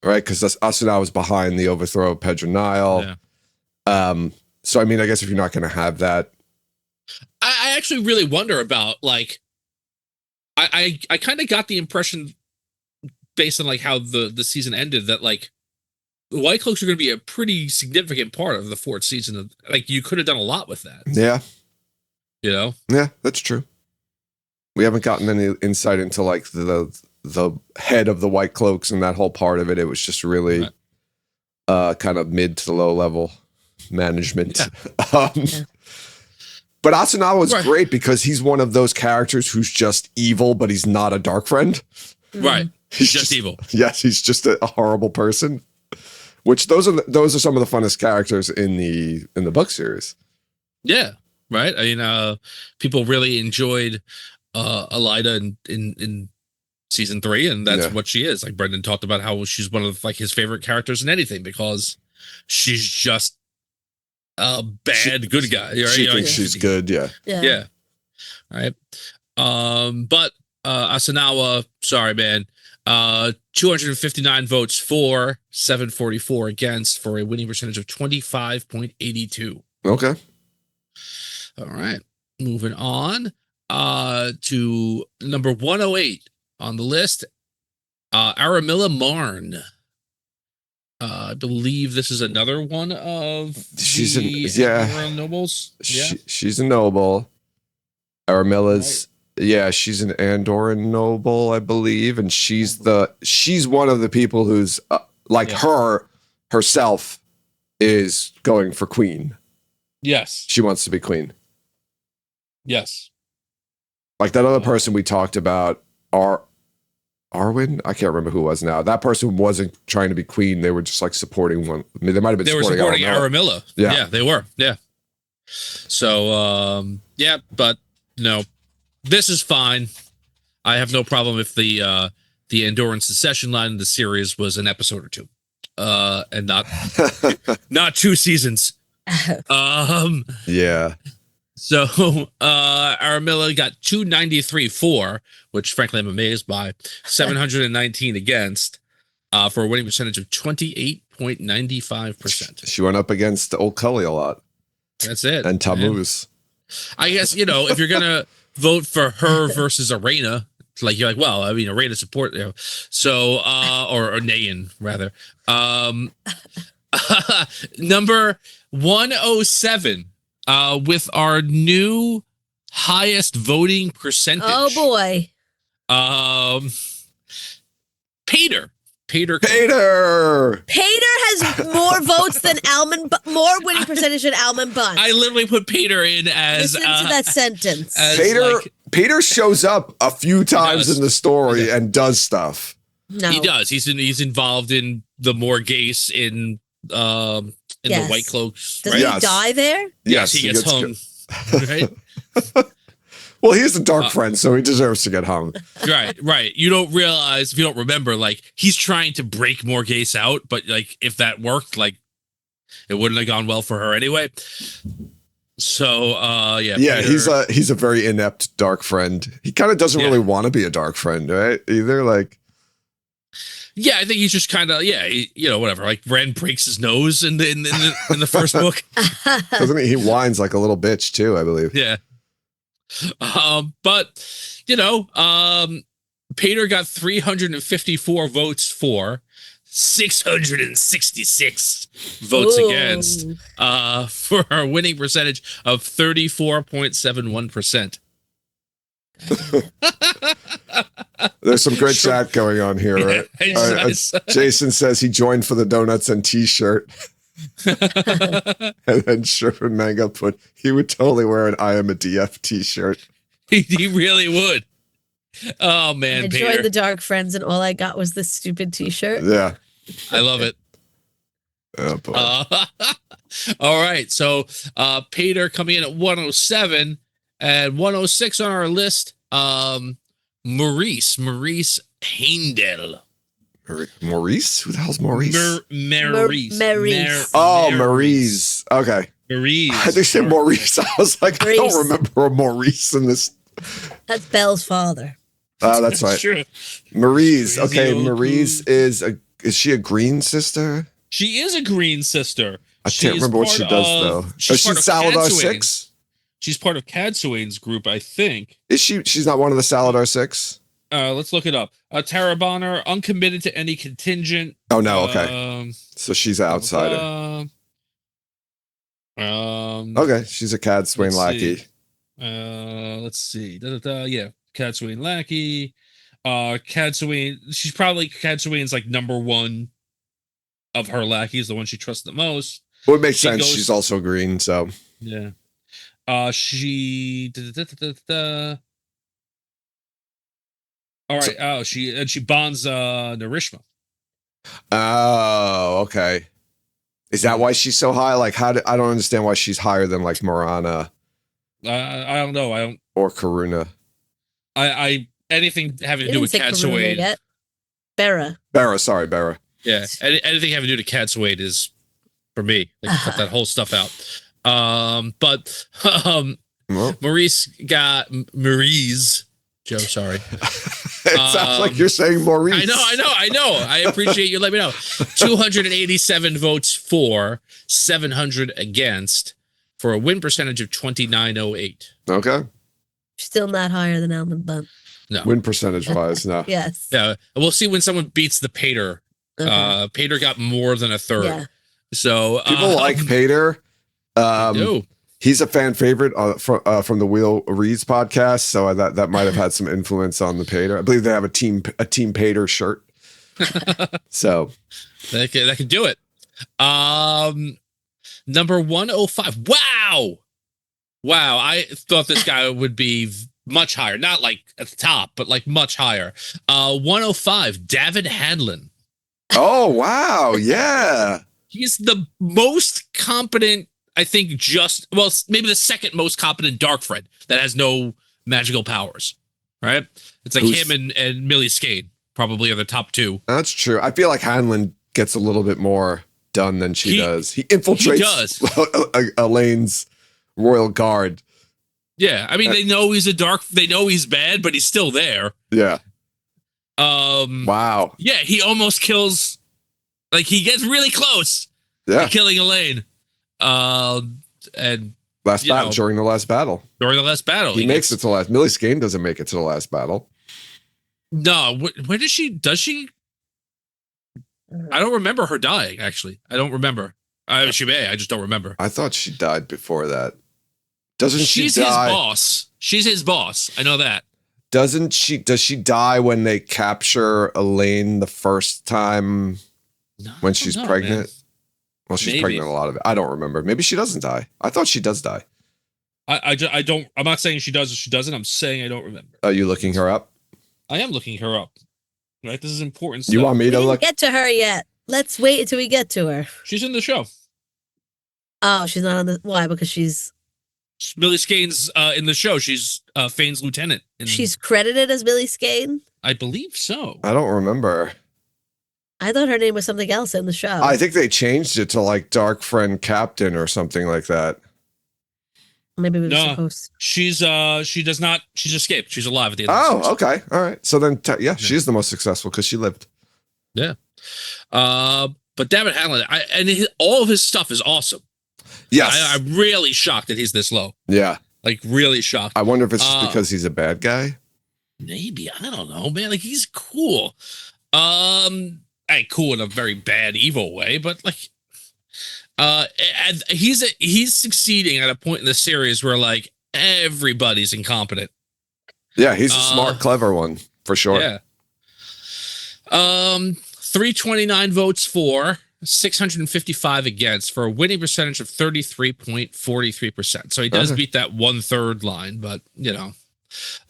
right? Because Asuna was behind the overthrow of Pedronile. Yeah. So I mean, I guess if you're not gonna have that. I actually really wonder about, like, I kind of got the impression based on like how the season ended that like the White Cloaks are going to be a pretty significant part of the fourth season. Like, you could have done a lot with that. Yeah. You know? Yeah, that's true. We haven't gotten any insight into like the head of the White Cloaks and that whole part of it. It was just really kind of mid to low level management. Yeah. But Asunawa was great because he's one of those characters who's just evil, but he's not a dark friend. Right. He's just evil. Yes, he's just a horrible person. Which those are some of the funnest characters in the book series. Yeah. Right. I mean, people really enjoyed Elida in season 3, and that's what she is. Like Brendan talked about how she's one of like his favorite characters in anything because she's just a good guy. Right? She thinks she's good. Yeah. All right. But Asanawa, sorry, man. 259 votes for, 744 against, for a winning percentage of 25.82. Okay. All right. Moving on to number 108 on the list. Aramilla Marn. I believe this is another one of the nobles. She's a noble. Aramilla's she's an Andoran noble, I believe, and she's one of the people who's herself is going for queen. Yes, she wants to be queen. Yes, like that other person we talked about, Arwen. I can't remember who it was now. That person wasn't trying to be queen. They were just like supporting one. I mean, they might have been. They were supporting Aramilla. Yeah, they were. Yeah. So but no, this is fine. I have no problem if the Andorran secession line in the series was an episode or 2, and not 2 seasons. Yeah. So Aramilla got 293 for, which frankly I'm amazed by, 719 against, for a winning percentage of 28.95%. She went up against Old Cully a lot. That's it. And Tammuz. I guess, if you're gonna vote for her versus Arena, like you're like, well, I mean, Arena support, so or Nayan rather. Number 107. With our new highest voting percentage. Oh boy. Pater has more votes than more winning percentage than Alman Bunt. I literally put Pater in as listen to that sentence. Pater shows up a few times in the story and does stuff. No, he does. He's involved in the Morghese in the White Cloaks. Does he die there? Yes, he gets hung. Right. Well, he's a dark friend, so he deserves to get hung. Right. You don't realize, if you don't remember, like he's trying to break Morghese out, but like if that worked, like it wouldn't have gone well for her anyway. So Peter, he's a very inept dark friend. He kind of doesn't really want to be a dark friend, right? Either like. Yeah, I think he's just kind of whatever. Like Ren breaks his nose in the first book. Doesn't he? He whines like a little bitch too, I believe. Yeah. But Pater got 354 votes for, 666 votes against, for a winning percentage of 34.71%. There's some great chat going on here. Right? Jason says he joined for the donuts and t-shirt. And then Sherman Manga put, he would totally wear an I am a DF t-shirt. He really would. Oh man, I joined the Dark Friends and all I got was this stupid t-shirt. Yeah. I love it. Oh, boy. All right. So Pater coming in at 107 and 106 on our list. Maurice Heindel. Maurice? Who the hell's Maurice? Maurice. Oh, Maurice. Okay. Maurice. I think said Maurice. I was like, Maurice. I don't remember a Maurice in this. That's Belle's father. Oh, that's right. True. Maurice. Okay, Maurice is she a green sister? She is a green sister. I can't remember what she does though. She's Saladar 6? She's part of Cadsuane's group, I think. Is she? She's not one of the Saladar 6? Let's look it up. Tarabonner, uncommitted to any contingent. Oh no, okay. So she's an outsider. Okay, she's a Cadsuane lackey. Let's see. Yeah, Cadsuane lackey. Cadsuane. She's probably Cadsuane's like number 1 of her lackeys, the one she trusts the most. Well, it makes sense. She's also green, so yeah. She. All right. She bonds Narishma. Oh, okay. Is that why she's so high? Like, I don't understand why she's higher than like Morana. I don't know. Or Karuna. I anything having to You do didn't with say Cat Karuna Suede. yet. Bera. Bera. Yeah, anything having to do with Cat Suede is for me. They cut that whole stuff out. But Well, Maurice. Joe, sorry. it sounds like you're saying Maurice. I know. I appreciate you letting me know. 287 votes for, 700 against, for a win percentage of 29.08. Okay. Still not higher than Almond Bun. No. Win percentage wise, no. Yes. Yeah, we'll see when someone beats the Pater. Okay. Pater got more than a third. Yeah. So People like Pater. He's a fan favorite from the Wheel Reads podcast, so that might have had some influence on the Pater. I believe they have a team Pater shirt. So that could do it. Number 105. Wow. I thought this guy would be much higher, not like at the top, but like much higher. 105. David Hadlin. Oh wow, yeah. He's the most competent. I think maybe the second most competent Dark Friend that has no magical powers, right? It's like him and Millie Skane probably are the top two. That's true. I feel like Hanlon gets a little bit more done than she does. He infiltrates Elaine's royal guard. Yeah, I mean, they know he's bad, but he's still there. Yeah. Wow. Yeah, he almost kills, like he gets really close to killing Elaine. And during the last battle, he makes it to the last. Millie Skane doesn't make it to the last battle. No, where does she? I don't remember her dying. Actually, I don't remember. She may. I just don't remember. I thought she died before that. Doesn't she? She's his boss. She's his boss. I know that. Doesn't she? Does she die when they capture Elaine the first time when she's pregnant? Man. Well, she's pregnant a lot of it. I don't remember. Maybe she doesn't die. I thought she does die. I don't. I'm not saying she does or she doesn't. I'm saying I don't remember. Are you looking her up? I am looking her up. Right. This is important stuff. You want me to look? Get to her yet? Let's wait until we get to her. She's in the show. Oh, she's not on the. Why? Because she's. Millie Skane's in the show. She's Fane's lieutenant. She's credited as Millie Skane? I believe so. I don't remember. I thought her name was something else in the show. I think they changed it to like Dark Friend Captain or something like that. Maybe we were supposed. She's she's escaped. She's alive at the end. Oh, okay, all right. So then, she's the most successful because she lived. Yeah. But David Hadlin, all of his stuff is awesome. Yes, I'm really shocked that he's this low. Yeah, like really shocked. I wonder if it's just because he's a bad guy. Maybe, I don't know, man. Like he's cool. Cool in a very bad, evil way, but like, and he's succeeding at a point in the series where like everybody's incompetent. Yeah, he's a smart, clever one for sure. Yeah. 329 votes for, 655 against, for a winning percentage of 33.43%. So he does beat that 1/3 line, but you know,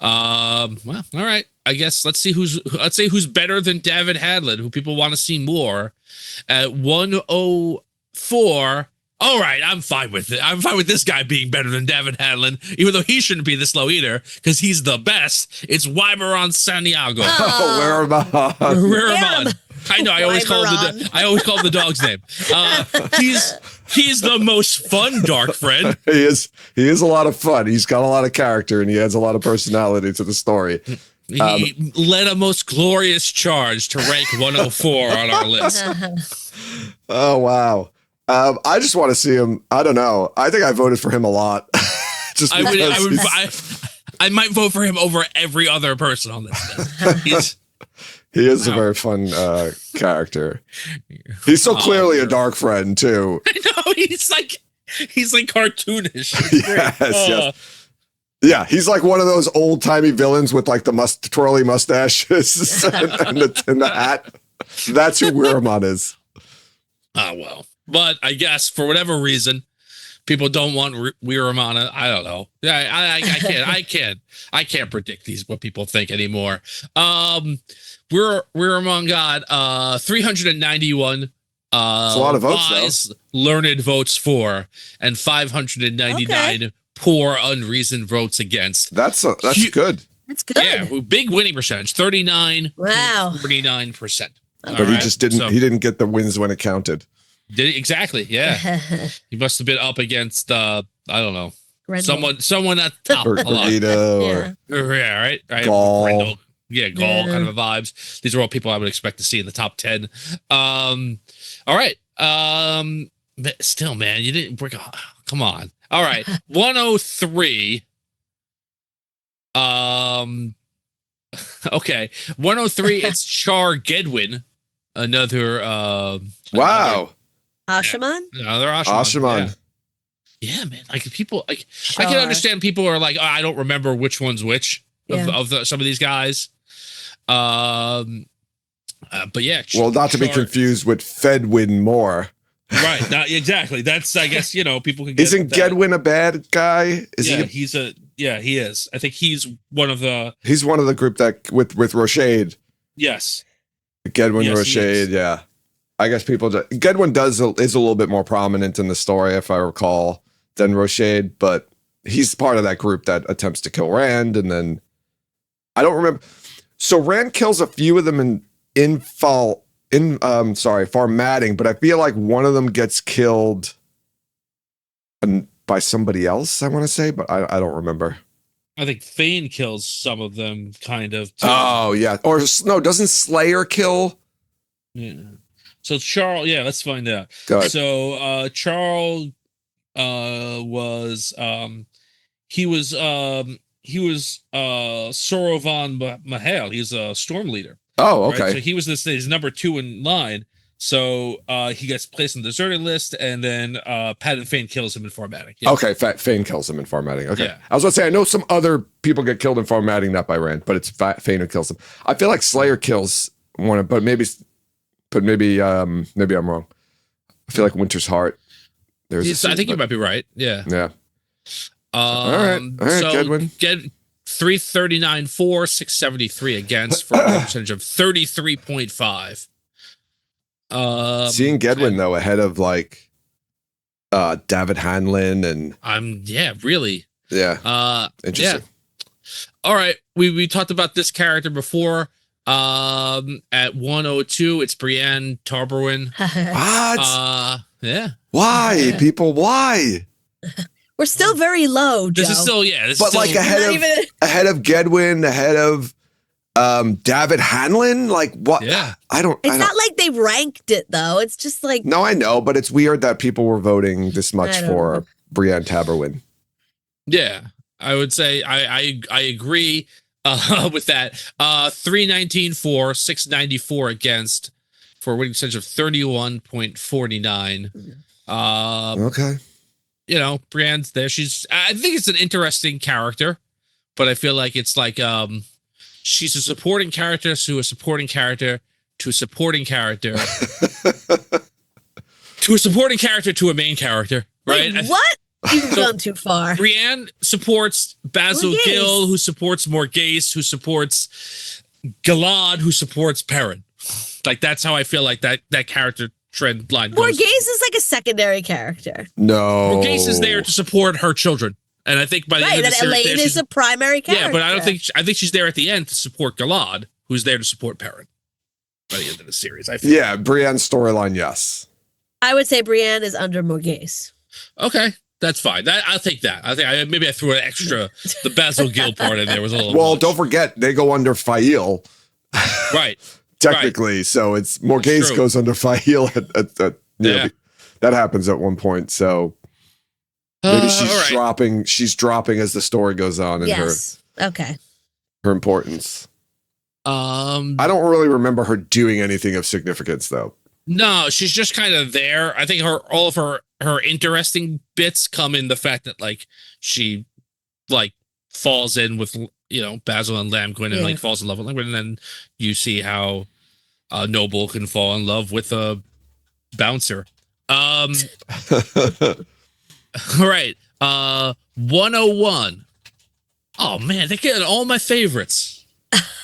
well, all right. I guess let's see who's better than David Hadlin, who people want to see more. At 104. All right, I'm fine with it. I'm fine with this guy being better than David Hadlin, even though he shouldn't be this low either, because he's the best. It's Wyberon Santiago. Wyberon. I know. I always call him the dog's name. He's the most fun Dark Friend. He is a lot of fun. He's got a lot of character and he adds a lot of personality to the story. He led a most glorious charge to rank 104 on our list. Oh wow. I just want to see him. I don't know. I think I voted for him a lot. I might vote for him over every other person on this list. He is a very fun character. He's so clearly a Dark Friend too. I know, he's like cartoonish. Yes. Yeah, he's like one of those old timey villains with like the twirly mustaches and the hat. That's who Weiramon is. Well, but I guess for whatever reason, people don't want Weiramon. I don't know. Yeah, I can't predict what people think anymore. Weiramon got 391. That's a lot of votes, though. Learned votes for, and 599 poor unreasoned votes against. That's good. That's good. Yeah, big winning percentage, 39. Wow. 49%. But he just didn't. He didn't get the wins when it counted. Exactly. Yeah. He must have been up against I don't know. Grendel. Someone at the top Or a lot. Gavita, Yeah, right. Gaul. Grendel. Yeah, Gaul kind of a vibes. These are all people I would expect to see in the top 10. All right. But still, man, you didn't break. Come on. All right. 103. Okay. 103. It's Charl Gedwyn. Another. Wow. Ashaman? Another Ashaman. Ashaman. Yeah, man. Like people, like I can understand people are like, oh, I don't remember which one's which of some of these guys. But yeah. Well, not to be confused with Fedwin Moore. Right. Not, exactly. That's, I guess, people can get Isn't Gedwyn a bad guy? He is. I think he's one of the group that with Roshade. Yes. Gedwyn, yes, Roshade, yeah. I guess Gedwyn is a little bit more prominent in the story, if I recall, than Roshade, but he's part of that group that attempts to kill Rand, and then I don't remember. So Rand kills a few of them in Formatting, but I feel like one of them gets killed by somebody else, I want to say, but I don't remember. I think Thane kills some of them, kind of. Too. Oh, yeah. Or no, doesn't Slayer kill? Yeah. So Charl, let's find out. So Charl was Sorovan Mahal. He's a storm leader. Oh, okay. Right? So he was his number 2 in line. So he gets placed on the deserted list, and then Pat and Fane kills him in Formatting. Yeah. Okay, Fane kills him in Formatting. Okay. Yeah. I was going to say, I know some other people get killed in Formatting, not by Rand, but it's Fane who kills them. I feel like Slayer kills one, but maybe I'm wrong. I feel like Winter's Heart. I think you might be right. Yeah. Yeah. All right, so Gedwyn. 339 for, 673 against, for a percentage of 33.5. Seeing Gedwyn though ahead of like David Hanlon and really interesting. Yeah. All right, we talked about this character before. At 102, it's Brienne Tarberwin. What? Yeah. Why, people? Why? We're still very low, Joe. This is still like ahead of Gedwyn, ahead of David Hanlon. Like what? Yeah. It's not like they ranked it though. It's just like no, I know, but it's weird that people were voting this much for Brienne Tarberwin. Yeah, I would say I agree with that. 319 for, 694 against, for a winning percentage of 31.49. Okay. Brienne's there. I think it's an interesting character, but I feel like it's like she's a supporting character to a supporting character to a supporting character to a supporting character to a main character, right? Wait, what? You've gone too far. Brienne supports Basil Gill, who supports Morghese, who supports Galad, who supports Perrin. Like that's how I feel like that character trend line goes. Morghese is like a secondary character. No. Morghese is there to support her children. And I think by the end of the series, Elaine is a primary character. Yeah, but I think she's there at the end to support Galad, who's there to support Perrin. By the end of the series, I feel. Yeah, Brienne's storyline, yes. I would say Brienne is under Morghese. Okay, that's fine. I'll take that. I think maybe I threw an extra. The Basil Gill part in there was a little. Well, much. Don't forget they go under Fael. Right. Technically, right. So it's Morghese goes under Fael that happens at one point. So maybe she's dropping. She's dropping as the story goes on in her importance. I don't really remember her doing anything of significance, though. No, she's just kind of there. I think all of her interesting bits come in the fact that like she like falls in with Basil and Lamgwin and like falls in love with Lamgwin, and then you see how Noble can fall in love with a bouncer. All right, 101. Oh man, they're getting all my favorites.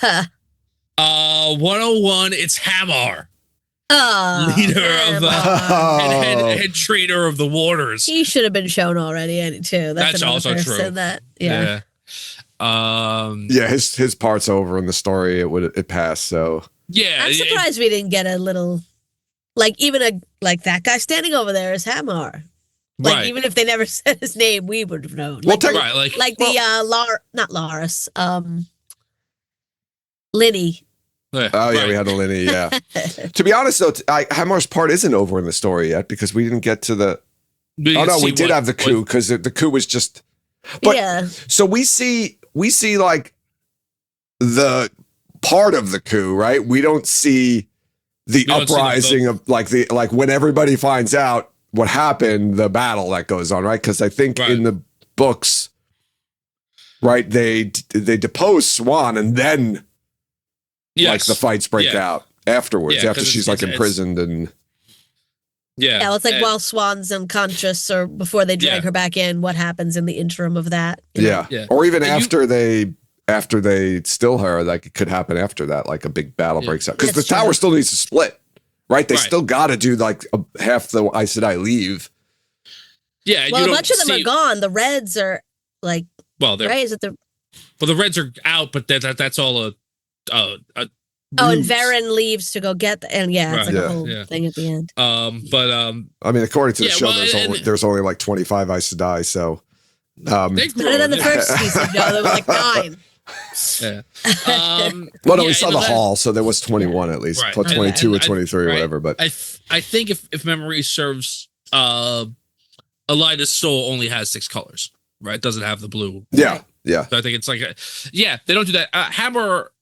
101. It's Hamar. Leader of head trader of the Waters. He should have been shown already too. That's also true. That. Yeah. Yeah, his part's over in the story. It passed. So yeah, I'm surprised we didn't get a little, like even like that guy standing over there is Hamar. Like right. even if they never said his name, we would have known. Well, Like, Right, like not Loris, Linny. oh yeah, we had a Linny. Yeah. To be honest, though, Hamar's part isn't over in the story yet because we didn't get to the. Oh no, we did have the coup because the coup was just. But, yeah. So we see like the part of the coup, right? We don't see the uprising of like when everybody finds out what happened, the battle that goes on, right? Because I think in the books, right, they depose Swan and then like the fights break out afterwards after she's like imprisoned and. Yeah, well, it's like while Swan's unconscious or before they drag her back in, what happens in the interim of that? Yeah. Or even after they still her, like it could happen after that, like a big battle breaks out. Because the tower still needs to split, right? They still got to do like half the Aes Sedai leave. Yeah. Well, a bunch of them are gone. The Reds are like, right? Is it the? Well, the Reds are out, but that's all a and Varen leaves to go get it's like a whole thing at the end. I mean, according to the show, there's only like 25 Aes Sedai, so better than the first season. No, there was like 9. Yeah. Well, no, we saw the hall, so there was 21 at least, plus 22 or 23 or whatever. But I think if memory serves, Elida's soul only has 6 colors, right? It doesn't have the blue. Yeah, yeah. So I think it's like, they don't do that. Hammer,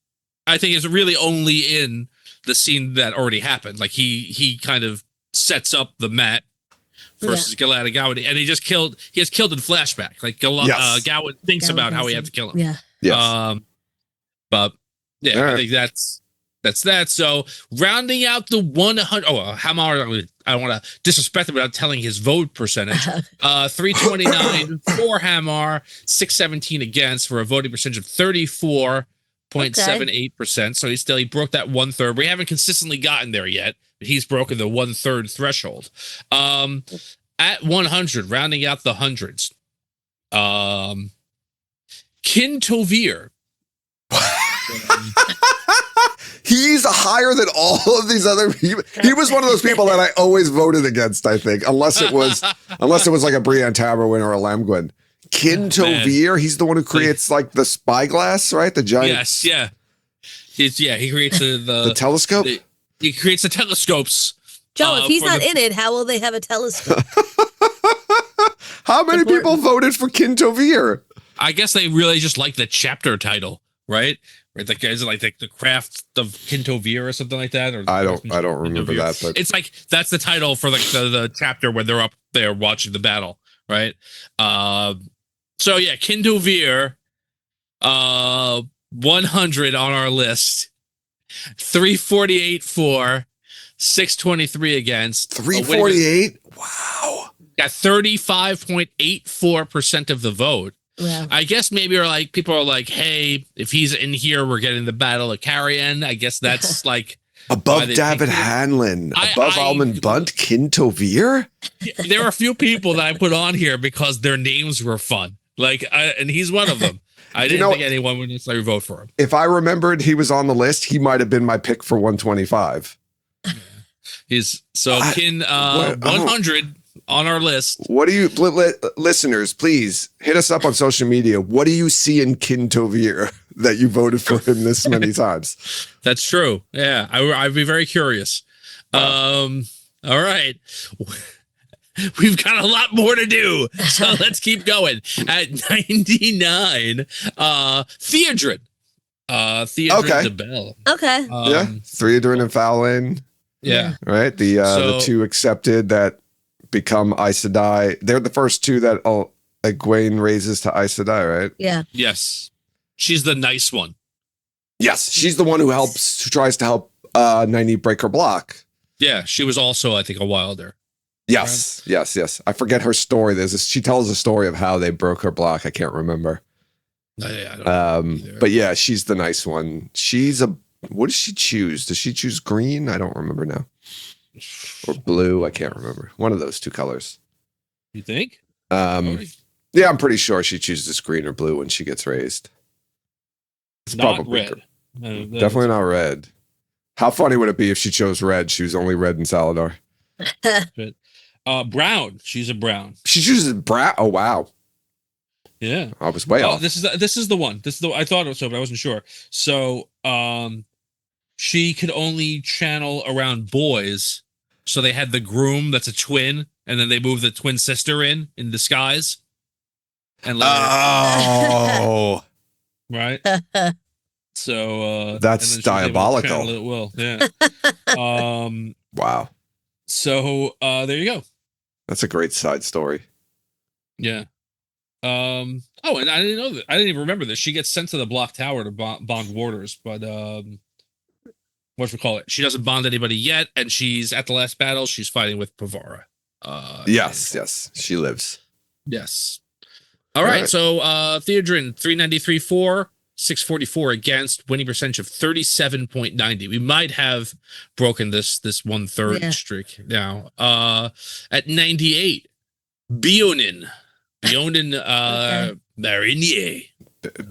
I think, is really only in the scene that already happened. Like he kind of sets up the Mat versus Galad and Gawain, and he has killed in flashback. Like Gawain thinks about how he had to kill him. Yeah. Yes. But I think that's that. So rounding out the 100. Oh, Hamar, I don't want to disrespect him without telling his vote percentage. 329 for Hamar, 617 against, for a voting percentage of 34.78%. So he broke that 1/3. We haven't consistently gotten there yet, but he's broken the 1/3 threshold. At 100, rounding out the hundreds, Kin Tovir. He's higher than all of these other people. He was one of those people that I always voted against, I think, unless it was like a Brienne Tamerwin or a Lamgwin. Kin Tovir, he's the one who creates like the spyglass, right? The giant. Yes, yeah. He creates the telescope. He creates the telescopes. Joe, if he's not in it, how will they have a telescope? How many people voted for Kin Tovir? I guess they really just like the chapter title, right? Right, the guys like the craft of Kin Tovir or something like that. Or I don't remember that, but it's like that's the title for like the chapter when they're up there watching the battle, right? So yeah, Kin Tovir, 100 on our list, 348 for, 623 against, 348. Wow, got 35.84% of the vote. Wow. I guess maybe people are like, hey, if he's in here, we're getting the Battle of Carrion. I guess that's like above David Hanlon, above Almond Bunt, Kin Tovir. There are a few people that I put on here because their names were fun. And he's one of them. I didn't think anyone would necessarily vote for him. If I remembered he was on the list, he might have been my pick for 125. Kin 100 on our list. What do you, listeners, please hit us up on social media. What do you see in Kin Tovir that you voted for him this many times? That's true. Yeah, I'd be very curious. All right. We've got a lot more to do, so let's keep going. At 99, Theodred. Theodred de Bell. Okay. Theodred and Fowlin. Yeah. Right? The two accepted that become Aes Sedai. They're the first two that Egwene raises to Aes Sedai, right? Yeah. Yes. She's the nice one. Yes. She's the one who tries to help Nynaeve break her block. Yeah. She was also, I think, a Wilder. Yes. Right? Yes. I forget her story. She tells a story of how they broke her block. I can't remember. I don't know but yeah, she's the nice one. What does she choose? Does she choose green? I don't remember now. Or blue? I can't remember. One of those two colors. You think? Yeah, I'm pretty sure she chooses green or blue when she gets raised. It's Not probably red. definitely not red. How funny would it be if she chose red? She was only red in Saladar. Brown. She's a brown. She chooses brown. Oh wow. Yeah. I was way off. This is the one. I thought it was so, but I wasn't sure. So she could only channel around boys. So they had the groom that's a twin, and then they moved the twin sister in disguise. And oh, right. So that's diabolical. It will, yeah. Wow. So there you go. That's a great side story. Yeah. Oh, and I didn't know that. I didn't even remember this. She gets sent to the block tower to bond warders, but what we call it? She doesn't bond anybody yet, and she's at the last battle. She's fighting with Pavara. Yes, she lives. Yes. All right. So Theodrin 393-4, 644 against, winning percentage of 37.90. We might have broken this 1/3 streak now. At 98, Bionin Marinier.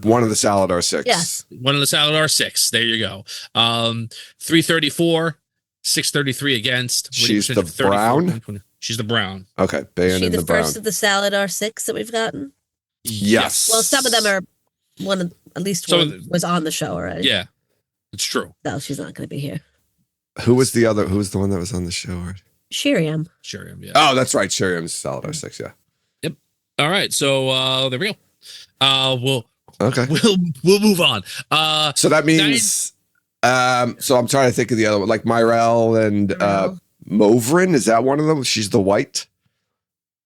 One of the Saladar 6. Yes. One of the Saladar 6. There you go. 334, 633 against. She's the brown? She's the brown. Okay. Bayon She the brown. first of the Saladar 6 that we've gotten? Yes. Well, some of them are at least one was on the show already. Yeah, it's true. No, she's not going to be here. Who was the one that was on the show? Shiriam. Shiriam, yeah. Oh, that's right. Shiriam's Saladar 6, yeah. Yep. All right. So there we go. We'll move on. So that means so I'm trying to think of the other one, like Myrel and Movrin. Is that one of them? She's the white.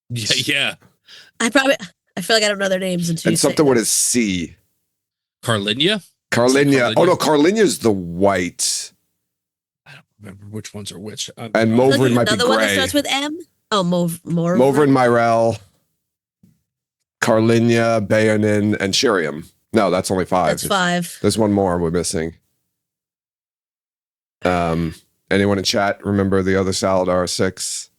Yeah. I feel like I don't know their names until and something with a C. Carlinia. Oh no, Carlinia's the white. I don't remember which ones are which. And Movrin might be gray. Another one that starts with M. Oh, Movrin, Myrel, Carlinia, Bayonin, and Shiriam. No, that's only 5. That's 5. There's one more we're missing. Anyone in chat remember the other Saladar 6?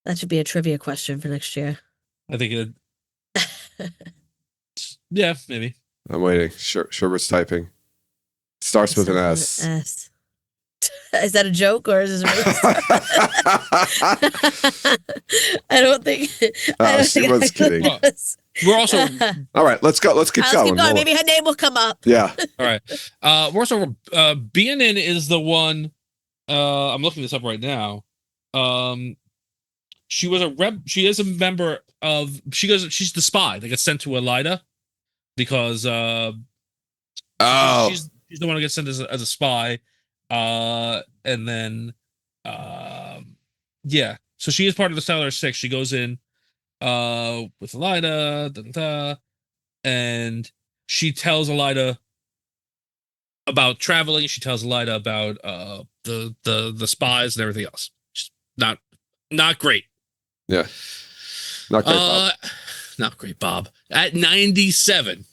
That should be a trivia question for next year. I think yeah, maybe. I'm waiting. Sherbert's typing. Starts with an S. S. Is that a joke or is this real? I don't think. She was kidding. We're also all right. Let's go. Let's keep going. Maybe her name will come up. Yeah. All right. We're also Bionin is the one. I'm looking this up right now. She was a rep. She is a member of. She's the spy that gets sent to Elida because she's the one who gets sent as a spy. And then yeah. So she is part of the Saladar 6. She goes in with Elida, and she tells Elida about traveling. She tells Elida about the spies and everything else. Just not great. Yeah. Not great, Bob. Not great, Bob. At 97.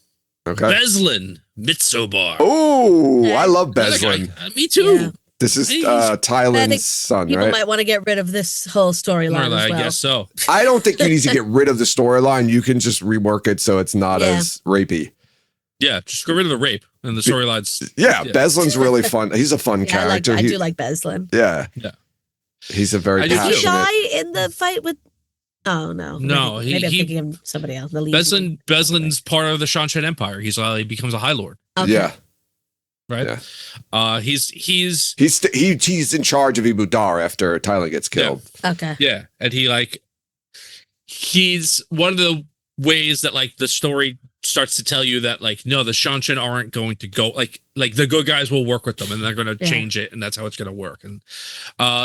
Okay. Beslin Mitsobar. Oh, I love Beslin. Me too. Yeah. This is Tylen's son, people right? might want to get rid of this whole storyline as well. I guess so. I don't think you need to get rid of the storyline. You can just rework it so it's not as rapey. Yeah, just get rid of the rape and the storylines. Yeah, Beslin's really fun. He's a fun character. I do like Beslin. Yeah. Yeah. He's a very passionate. Is he shy in the fight with... Oh, no. No. Maybe I'm thinking of somebody else. Beslin's part of the Shanshan Empire. He becomes a High Lord. Okay. Yeah. Right? Yeah. He's in charge of Ibudar after Tylen gets killed. Yeah. Okay. Yeah. And he's one of the ways that the story starts to tell you that no, the Shanshan aren't going to go like the good guys will work with them and they're going to change it, and that's how it's going to work. And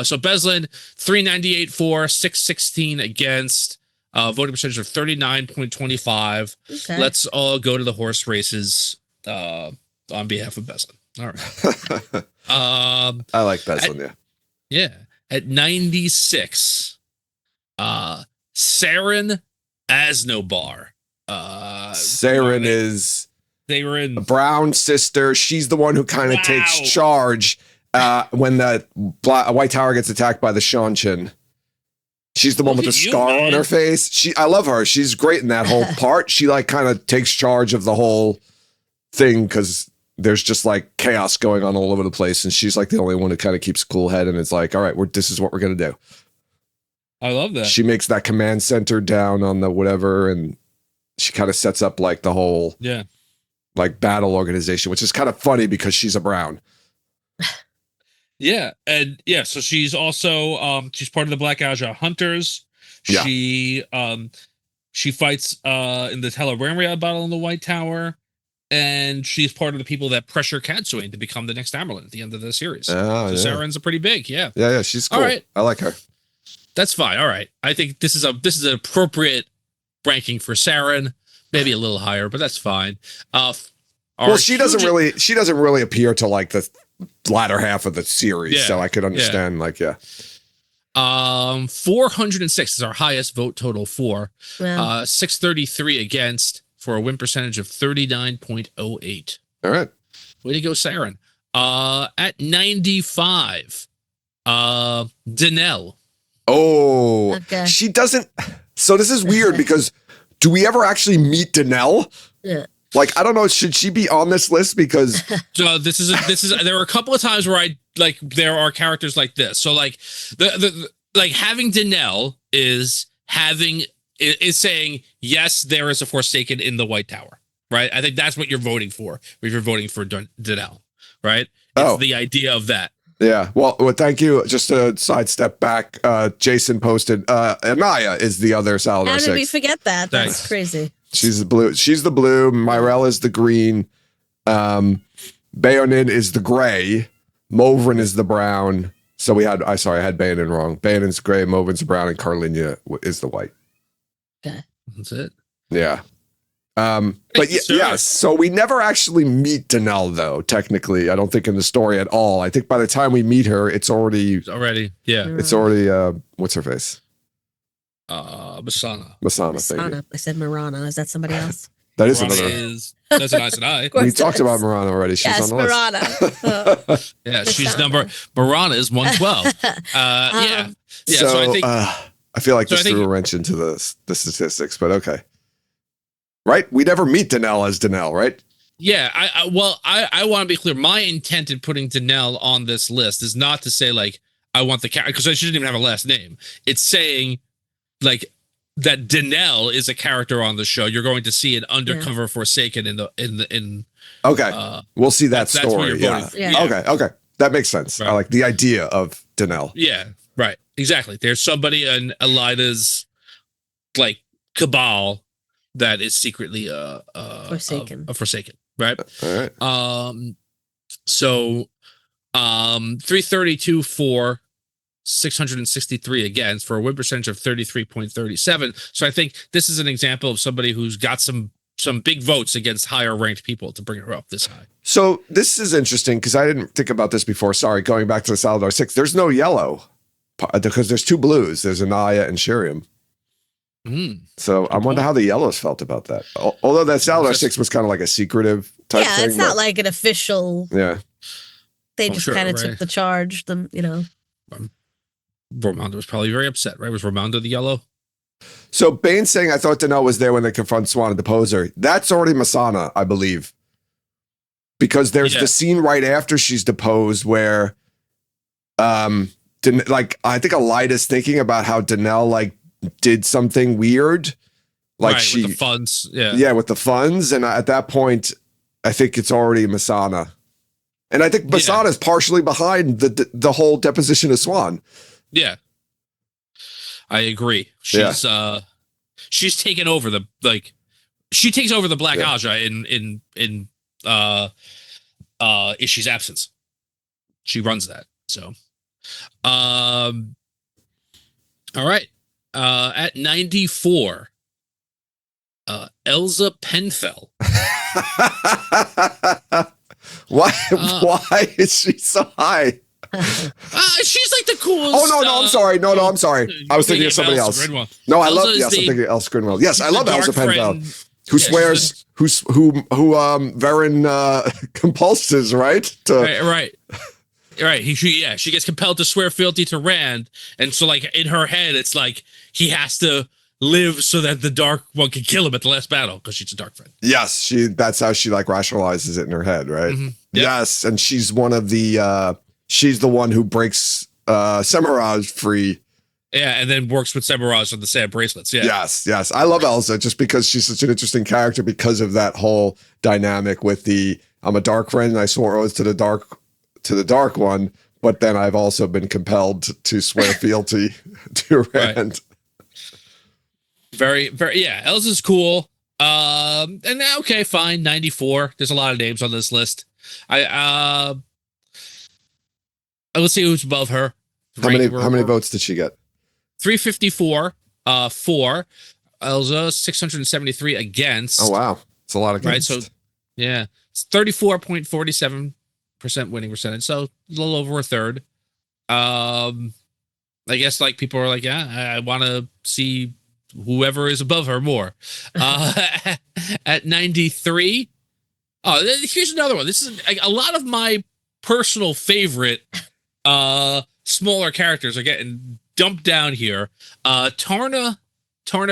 so Beslin 398 for 616 against, voting percentage of 39.25. Okay. Let's all go to the horse races on behalf of Beslin. All right. I like Beslin. Yeah. At 96, Saren Asnobar. Saren is a brown sister. She's the one who kind of takes charge when the White Tower gets attacked by the Shanshan. She's the one with the scar on her face. I love her. She's great in that whole part. She like kind of takes charge of the whole thing because there's just like chaos going on all over the place, and she's like the only one who kind of keeps a cool head, and it's like, all right, this is what we're gonna do. I love that. She makes that command center down on the whatever, and she kind of sets up like the whole like battle organization, which is kind of funny because she's a Brown. Yeah, and so she's also she's part of the Black Aja Hunters. Yeah. She fights in the Telararia battle in the White Tower, and she's part of the people that pressure Cadsuane to become the next Amerlin at the end of the series. So Saren's a pretty big, yeah, she's cool. All right. I like her. That's fine. All right, I think this is an appropriate ranking for Saren. Maybe a little higher, but that's fine. Well, she doesn't really appear to like the latter half of the series, so I could understand. 406 is our highest vote total for. Wow. 633 against for a win percentage of 39.08. All right, way to go, Saren. At 95, Danelle. Oh, okay. She doesn't. So this is weird because do we ever actually meet Danelle? Yeah. Like, I don't know. Should she be on this list? Because so this is there are a couple of times where there are characters like this. So like the having Danelle is saying, yes, there is a Forsaken in the White Tower, right? I think that's what you're voting for if you're voting for Danelle, right? It's the idea of that. Yeah. Well, thank you. Just to sidestep back, Jason posted, Anaya is the other Salazar 6. How did we forget that? That's Thanks. crazy. She's the blue. She's the blue. Myrelle is the green. Bayonin is the gray. Movrin is the brown. So I had Bayonin wrong. Bayonin's gray, Movrin's brown, and Carlinia is the white. Okay. That's it. Yeah. But yes, so we never actually meet Danelle, though, technically. I don't think in the story at all. I think by the time we meet her, it's already, what's her face? Masana. Thank you. I said Marana. Is that somebody else? That is Marana another. That's an nice and I. We talked about Marana already. She's on the list. Marana. Yeah, she's Marana is 112. Yeah. So I think I feel like this threw a wrench into the statistics, but okay. Right? We never meet Danelle as Danelle, right? Yeah. I want to be clear. My intent in putting Danelle on this list is not to say like I want the character because I shouldn't even have a last name. It's saying like that Danelle is a character on the show. You're going to see an undercover Forsaken in Okay. We'll see that story. Yeah. Okay. That makes sense. Right. I like the idea of Danelle. Yeah. Right. Exactly. There's somebody in Elida's like cabal that is secretly Forsaken. A Forsaken, right? All right. So 332 for 663 against for a win percentage of 33.37. So I think this is an example of somebody who's got some big votes against higher ranked people to bring her up this high. So this is interesting because I didn't think about this before. Sorry, going back to the Salazar 6, there's no yellow because there's two blues. There's Anaya and Shiriam. So I wonder how the yellows felt about that. Although that Salazar 6 was kind of like a secretive type thing. Yeah, it's not like an official. Yeah. They just kind of took the charge. Romando was probably very upset, right? Was Romando the yellow? So Bane's saying, I thought Danelle was there when they confront Swan and depose her. That's already Masana, I believe. Because there's the scene right after she's deposed where, I think Elida's thinking about how Danelle, did something weird. Like right, she... with the funds. Yeah. Yeah, with the funds. And at that point, I think it's already Masana. And I think Masana is partially behind the whole deposition of Swan. Yeah. I agree. She's taken over she takes over the Black Aja in Ishi's absence. She runs that. So all right. At 94, Elza Penfell. Why is she so high? She's like the coolest. Oh no, I'm sorry. No, I'm sorry. I was thinking of somebody else. No, I love. Yes, I'm thinking of Elsa Grinwell. Yes, I love Elsa Penfell, who swears, who Varen compulses, right? Right. Right. She gets compelled to swear fealty to Rand. And so, like, in her head, it's like he has to live so that the Dark One can kill him at the last battle because she's a Dark friend. Yes, that's how she like rationalizes it in her head, right? Mm-hmm. Yep. Yes, and she's one of the she's the one who breaks Semiraj free. Yeah, and then works with Semiraj on the sand bracelets. Yeah. Yes. I love Elsa just because she's such an interesting character because of that whole dynamic with the I'm a Dark friend and I swore oath to the Dark One, but then I've also been compelled to swear fealty to Rand. Right. Very, very, yeah. Elsa's cool. And now, okay, fine. 94. There's a lot of names on this list. Let's see who's above her. How many votes did she get? 354. 4. Elsa 673 against. Oh wow, it's a lot against. Right. So yeah, it's 34.47% winning percentage. So a little over a third. I guess like people are like, yeah, I want to see whoever is above her more. At 93. Oh, here's another one. This is a lot of my personal favorite smaller characters are getting dumped down here. Tarna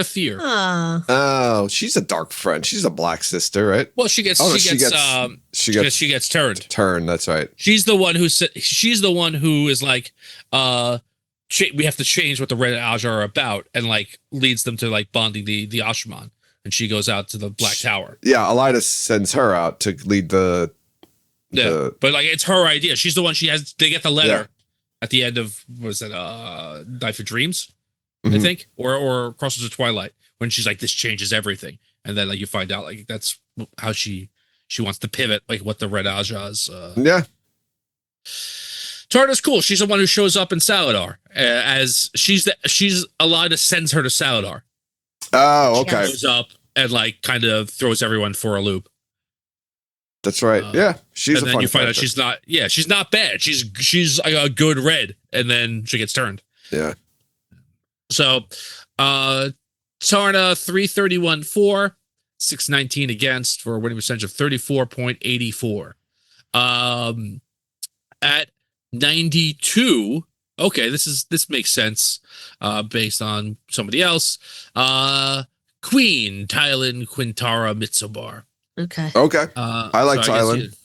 Fear. Oh, she's a Dark friend. She's a Black sister, right? Well, she gets turned. Turned, that's right. She's the one who is like, we have to change what the Red Ajah are about, and like leads them to like bonding the Ashman, and she goes out to the Black Tower. Yeah, Elida sends her out to lead the. But like it's her idea. She's the one. They get the letter at the end of Knife of Dreams, I think, or Crosses of Twilight, when she's like, this changes everything, and then like you find out like that's how she wants to pivot, like what the Red Ajah's. Tarna's cool. She's the one who shows up in Saladar as she's Elida sends her to Saladar. Oh, okay. She shows up and like kind of throws everyone for a loop. That's right. Yeah, she's and a then fun you find character. out she's not. Yeah, she's not bad. She's a good red, and then she gets turned. Yeah. So, Tarna 331-4, 619 against for a winning percentage of 34.84. At 92. Okay, this makes sense. Based on somebody else. Queen Tylan Quintara Mitsobar. Okay. I like Tylan.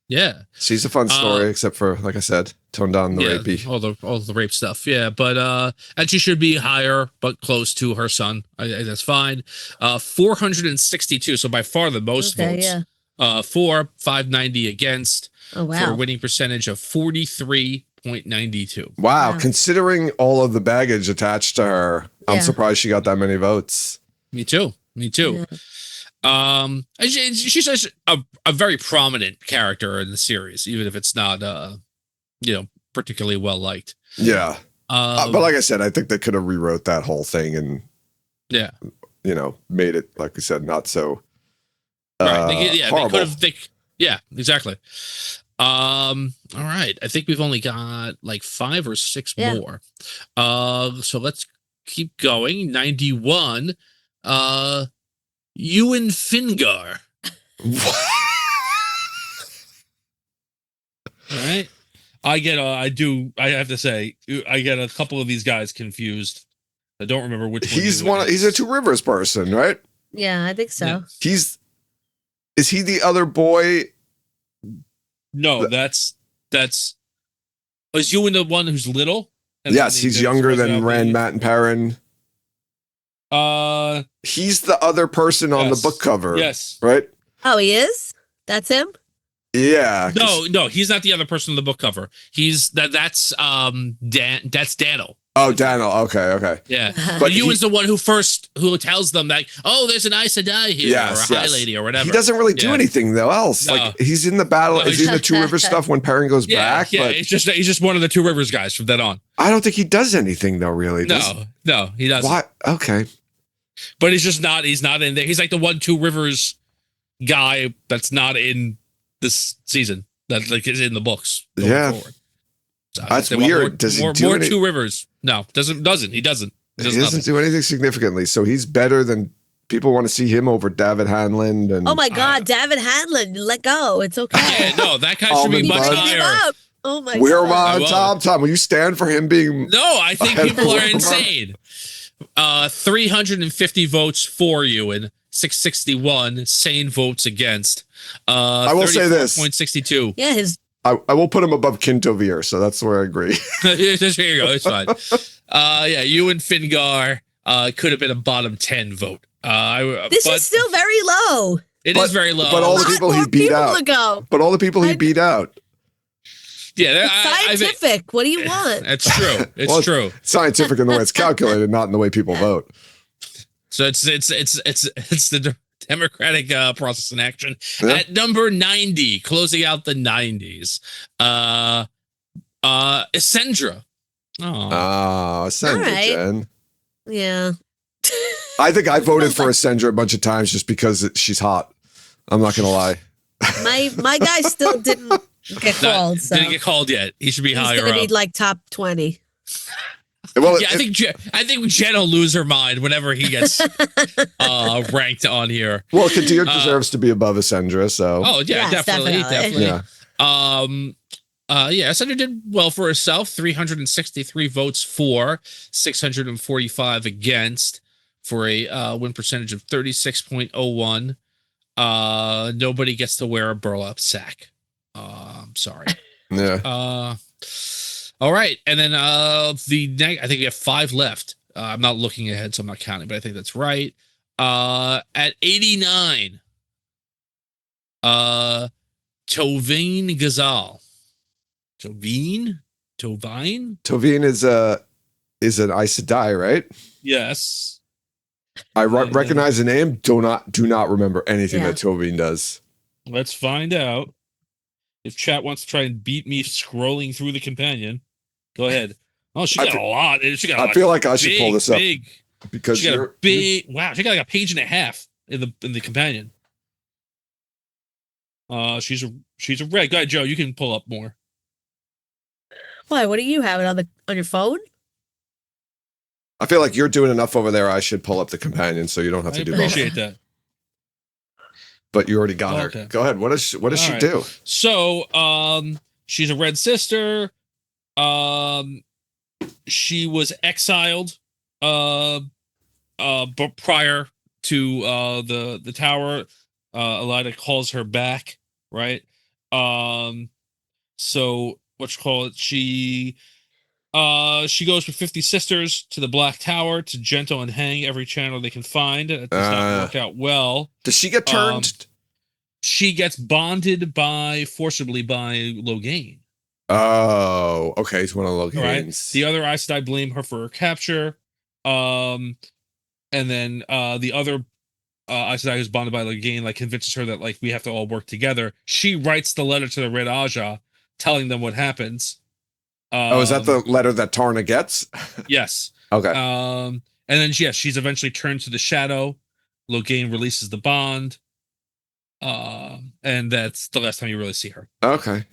Yeah. She's a fun story, except for, like I said, tone down the rapey. All the rape stuff. Yeah. But and she should be higher, but close to her son. That's fine. 462. So by far the most votes. Yeah. 590 against. Oh wow. For a winning percentage of 43.92. Wow. Considering all of the baggage attached to her, I'm surprised she got that many votes. Me too. Yeah. She's such a very prominent character in the series, even if it's not, particularly well liked. Yeah. But like I said, I think they could have rewrote that whole thing and, made it, like we said, not so horrible. Yeah, exactly. All right. I think we've only got like 5 or 6 more. So let's keep going. 91. Ewan Fingar. All right. I have to say, I get a couple of these guys confused. I don't remember which one. He's a Two Rivers person, right? Yeah, I think so. Yeah. Is he the other boy? No, that's is Ewan the one who's little? Yes, he's younger than Rand, Matt, and Perrin. He's the other person on the book cover. Yes. Right? Oh, he is? That's him? Yeah. No, he's not the other person on the book cover. That's Daniel. Oh, Daniel. Okay. Yeah. But Ewan's the one who tells them like, oh, there's an Aes Sedai here, or a High Lady or whatever. He doesn't really do anything though else. No. Like he's in the battle. Is he in the Two Rivers stuff when Perrin goes back? Yeah, but he's just one of the Two Rivers guys from then on. I don't think he does anything though, really. No, he doesn't. Why? Okay. But he's not in there. He's like the one Two Rivers guy that's not in this season. That like is in the books. Forward. So that's weird. Does he do more Two Rivers? No, doesn't. He doesn't do anything significantly. So he's better than people want to see him over David Hanlon. And oh my God, David Hanlon, let go. It's okay. Yeah, no, that guy should be much higher. Oh my We're God. on Tom. Will you stand for him being? No, I think ahead people of are insane. 350 votes for you and 661 sane votes against. I will say this. 34.62. Yeah, I will put him above Kintovir, so that's where I agree. There you go. It's fine. Yeah, you and Fingar could have been a bottom 10 vote. this is still very low. It is very low. But all the people he beat out. To go. But all the people he beat out. Yeah, scientific. What do you want? That's true. It's true. Scientific in the way it's calculated, not in the way people vote. So it's the Democratic process in action. Yeah. At number 90, closing out the 90s. Essendra. Oh, Essendra, right. Jen. Yeah. I think I voted for Essendra a bunch of times just because she's hot. I'm not gonna lie. My guy still didn't get called. Didn't get called yet. He should be higher He's gonna up. be like top 20. Well, Yeah, I think Jen will lose her mind whenever he gets ranked on here. Well, Kadir deserves to be above Essendra, so. Oh yeah, Yes, definitely. Yeah. Essendra did well for herself. 363 votes for, 645 against, for a win percentage of 36.01. Nobody gets to wear a burlap sack. I'm sorry. Yeah. All right, and then I think we have 5 left. I'm not looking ahead, so I'm not counting, but I think that's right. At 89, Tovine Ghazal. Tovine is an Aes Sedai, right? Yes. I recognize the name. Do not remember anything Yeah. that Tovine does. Let's find out. If chat wants to try and beat me scrolling through the companion, go ahead. Oh, she got a lot. She got. I feel like I should pull this up because she got a big. Wow, she got like a page and a half in the companion. She's a red. Go ahead, Joe. You can pull up more. Why? What do you have it on your phone? I feel like you're doing enough over there. I should pull up the companion so you don't have to do both. I appreciate that. But you already got Okay. her. Go ahead. What does she do? So, she's a red sister. She was exiled but prior to the tower. Elida calls her back, right? So what you call it? She goes with 50 sisters to the Black Tower to gentle and hang every channel they can find. It does not work out well. Does she get turned? She gets bonded forcibly by Logain. Oh, okay. It's one of Logain's. Right. The other Aes Sedai blame her for her capture. And then the other Aes Sedai who's bonded by Logain convinces her that we have to all work together. She writes the letter to the Red Aja telling them what happens. Is that the letter that Tarna gets? Yes. Okay. And then she's eventually turned to the shadow. Logain releases the bond. And that's the last time you really see her. Okay.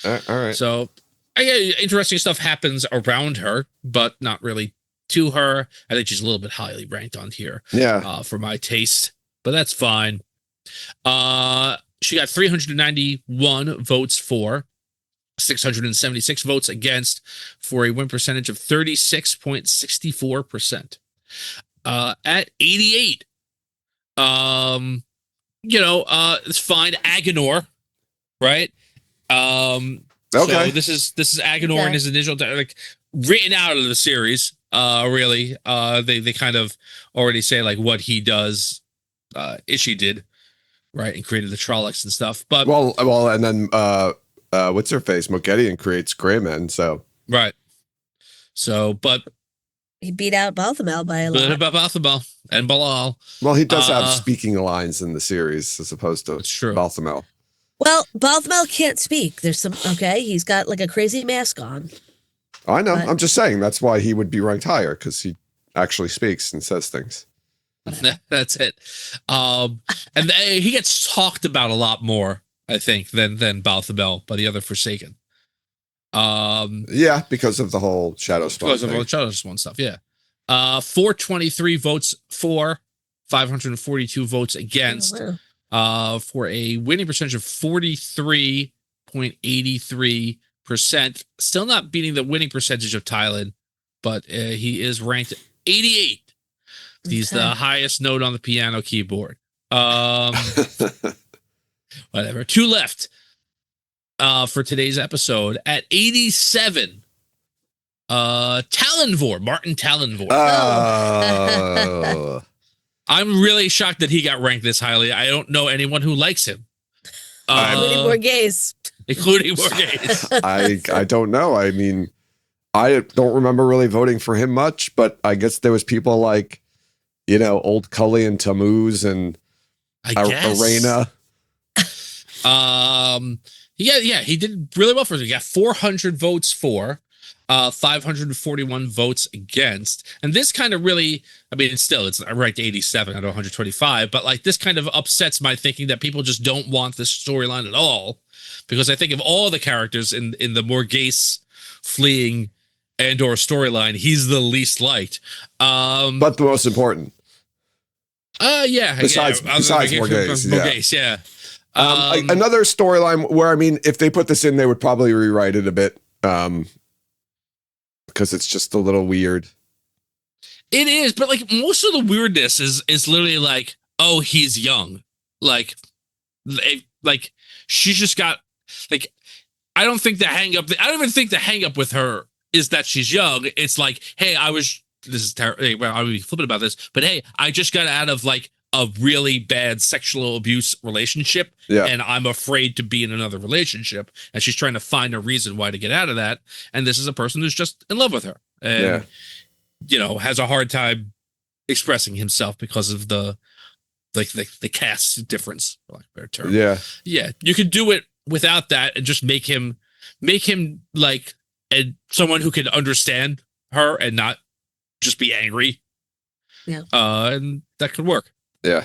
All right. So, interesting stuff happens around her, but not really to her. I think she's a little bit highly ranked on here. Yeah. For my taste, but that's fine. She got 391 votes for, 676 votes against, for a win percentage of 36.64%. At 88, it's fine. Agenor, right? Okay. So this is Agenor in his initial written out of the series. Really, they kind of already say what he does. Ishii did, right, and created the Trollocs and stuff. But well, and then what's her face? Moghedien creates Greymen, so right. So, but he beat out Balthamel by a lot. Balthamel and Balal. Well, he does have speaking lines in the series as opposed to Balthamel. Well, Balthamel can't speak. There's some he's got a crazy mask on. I know. I'm just saying that's why he would be ranked higher, because he actually speaks and says things. That's it. And he gets talked about a lot more, I think, than Balthamel by the other Forsaken. Yeah, because of the whole Shadow Spawn. Because of all the Shadow Spawn stuff, yeah. 423 votes for, 542 votes against, for a winning percentage of 43.83%. Still not beating the winning percentage of Thailand, but he is ranked 88. He's the highest note on the piano keyboard. Whatever. 2 left for today's episode. At 87, Talonvor, Martin Talonvor. Oh. I'm really shocked that he got ranked this highly. I don't know anyone who likes him. Including Borghese. Including Borghese. I don't know. I mean, I don't remember really voting for him much, but I guess there was people like, Old Cully and Tammuz and Arena. He did really well for it. He got 400 votes for, 541 votes against. And this kind of really, I mean, it's ranked 87 out of 125, but like this kind of upsets my thinking that people just don't want this storyline at all. Because I think of all the characters in the Borghese fleeing and/or storyline, he's the least liked. But the most important. Besides Borghese, yeah. Another storyline where, I mean, if they put this in, they would probably rewrite it a bit, because it's just a little weird. It is, but like most of the weirdness is literally like, oh, he's young, like she's just got like, I don't even think the hang up with her is that she's young. It's like, hey, this is terrible. Well, I'll be flippant about this, but hey, I just got out of like a really bad sexual abuse relationship, and I'm afraid to be in another relationship. And she's trying to find a reason why to get out of that. And this is a person who's just in love with her, and has a hard time expressing himself because of the caste difference, for lack of a better term. Yeah. You could do it without that and just make him like someone who can understand her and not just be angry. Yeah. And that could work. Yeah.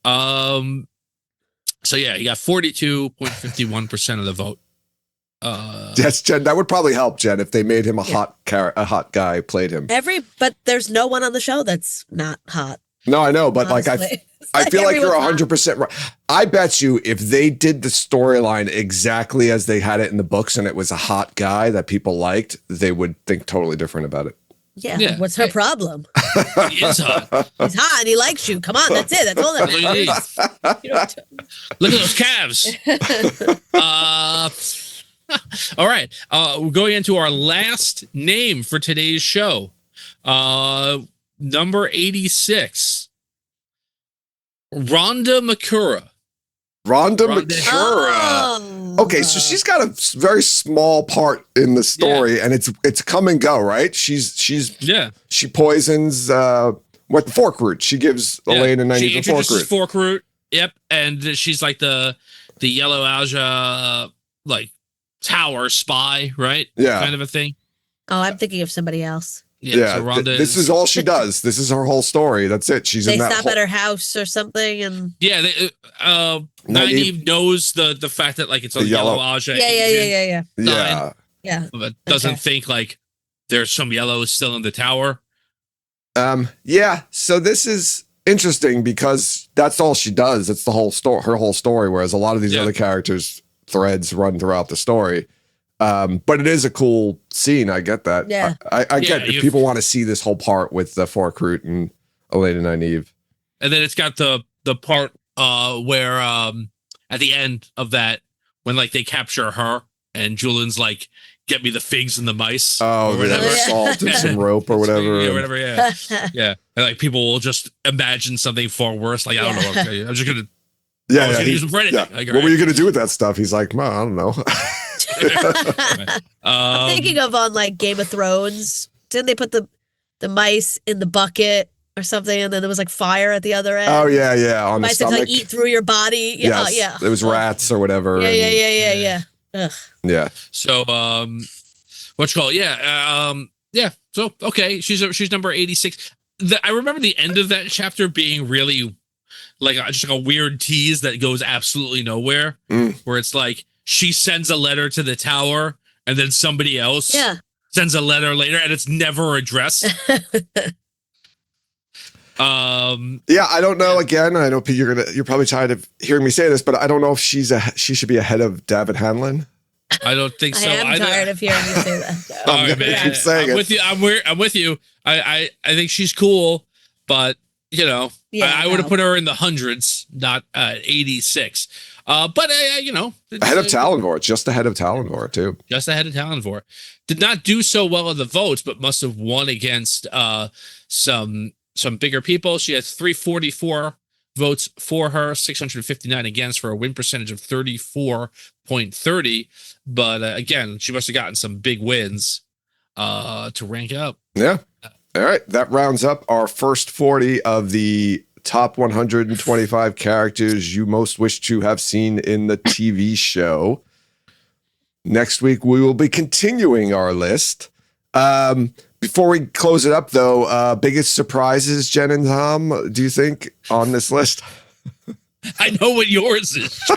So yeah, he got 42.51% of the vote. Yes, Jen, that would probably help, Jen, if they made him a hot guy, played him. But there's no one on the show that's not hot. No, I know, but honestly. I feel like you're 100% right. I bet you if they did the storyline exactly as they had it in the books and it was a hot guy that people liked, they would think totally different about it. Yeah. What's her problem? He is hot. He's hot and he likes you. Come on, that's it. That's all that matters. Look at those calves. All right. We're going into our last name for today's show. Number 86. Rhonda Makura. Oh. Okay, so she's got a very small part in the story, and it's come and go, right? She poisons the fork root. She gives Elaine and Nynaeve the fork root. Yep, and she's like the Yellow Alja tower spy, right? Yeah, kind of a thing. Oh, I'm thinking of somebody else. Yeah, so Rhonda this is all she does. This is her whole story. That's it. They stop at her house or something, and Nynaeve knows the fact that it's a Yellow Alja. Yeah. But doesn't think there's some yellows still in the tower. So this is interesting because that's all she does. It's the whole story, her whole story. Whereas a lot of these other characters' threads run throughout the story. But it is a cool scene. I get that. Yeah. I get if people want to see this whole part with the fork root and Elaine and Nynaeve. And then it's got the part where at the end of that, when they capture her and Julian's get me the figs and the mice. Oh, or whatever. Salt and some rope or whatever. Yeah. And people will just imagine something far worse. I don't know what I'm saying. I'm just gonna use them for anything. What were you gonna do with that stuff? He's like, well, I don't know. I'm thinking of on Game of Thrones. Didn't they put the mice in the bucket or something, and then there was fire at the other end? Oh yeah, on mice the stomach. Mice eat through your body. Yes, it was rats or whatever. Yeah. Ugh. Yeah. So what you call it? So okay, she's number 86. I remember the end of that chapter being really just a weird tease that goes absolutely nowhere. Where it's she sends a letter to the tower, and then somebody else sends a letter later, and it's never addressed. I don't know. Again, I know you're probably tired of hearing me say this, but I don't know if she should be ahead of David Hanlon. I don't think so. I am tired of hearing you say that. All right, man. Keep saying I'm it. with you. I'm with you. I think she's cool, but Yeah, I would have no. put her in the hundreds, not 86. But Ahead of Talonvor, just ahead of Talonvor too. just ahead of Talonvor. Did not do so well in the votes, but must have won against some bigger people. She has 344 votes for her, 659 against, for a win percentage of 34.30. But again, she must have gotten some big wins to rank up. Yeah. All right. That rounds up our first 40 of the top 125 characters you most wish to have seen in the TV show. Next week, we will be continuing our list. Before we close it up, though, biggest surprises, Jen and Tom, do you think, on this list? I know what yours is, Joe.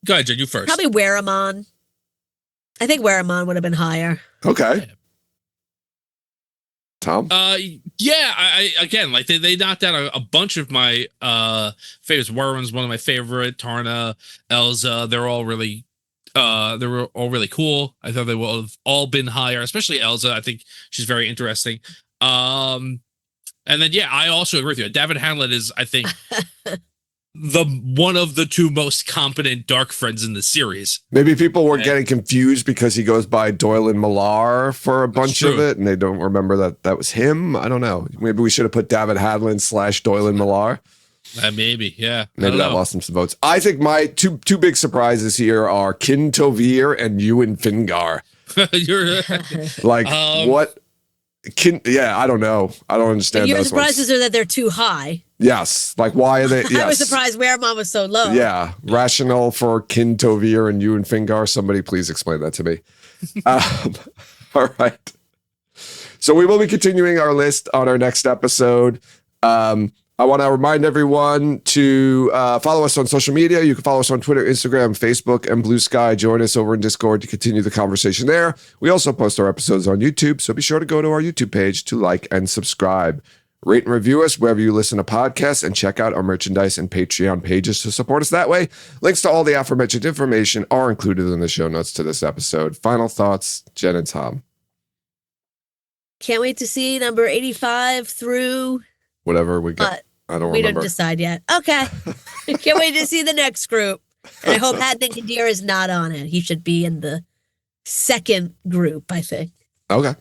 Go ahead, Jen, you first. Probably Weramon. I think Weramon would have been higher. Okay. Tom? Yeah, I again, like they knocked out a bunch of my favorites. Warren's one of my favorite. Tarna, Elza, they were all really cool. I thought they would have all been higher, especially Elza. I think she's very interesting. And then I also agree with you. David Hanlon is, I think, the one of the two most competent dark friends in the series. Maybe people were getting confused because he goes by Doyle and Millar for a bunch of it, and they don't remember that was him. I don't know. Maybe we should have put David Hadlin / Doyle and Millar. Maybe, yeah. Maybe that lost him some votes. I think my two big surprises here are Kin Tovir and Ewan Fingar. You're like what? I don't know. I don't understand. Your those surprises ones. are that they're too high. Yes, like why are they? Yes. I was surprised Weramon was so low. Yeah, rationale for Kin Tovir and Ewan Fingar. Somebody please explain that to me. All right. So we will be continuing our list on our next episode. I want to remind everyone to follow us on social media. You can follow us on Twitter, Instagram, Facebook, and Blue Sky. Join us over in Discord to continue the conversation there. We also post our episodes on YouTube, so be sure to go to our YouTube page to like and subscribe. Rate and review us wherever you listen to podcasts, and check out our merchandise and Patreon pages to support us that way. Links to all the aforementioned information are included in the show notes to this episode. Final thoughts, Jen and Tom. Can't wait to see number 85 through Whatever we get. I don't remember. We didn't decide yet. Okay. Can't wait to see the next group. And I hope Hadden Kadir is not on it. He should be in the second group, I think. Okay.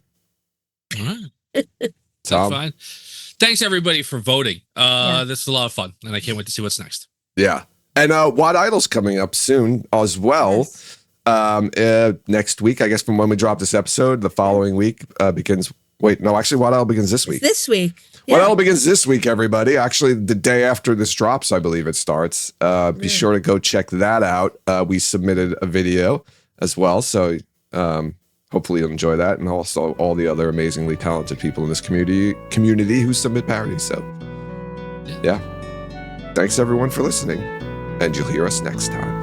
all right. Tom. That's fine. Thanks everybody for voting. This is a lot of fun, and I can't wait to see what's next. Yeah. And Wad Idol's coming up soon as well. Yes. Next week, I guess, from when we drop this episode, the following week begins. Wait, no, actually, Wad Idol begins this week. This week. Wad Idol begins this week, everybody. Actually, the day after this drops, I believe it starts. Be sure to go check that out. We submitted a video as well, so hopefully you'll enjoy that, and also all the other amazingly talented people in this community who submit parodies. So, yeah. Thanks everyone for listening, and you'll hear us next time.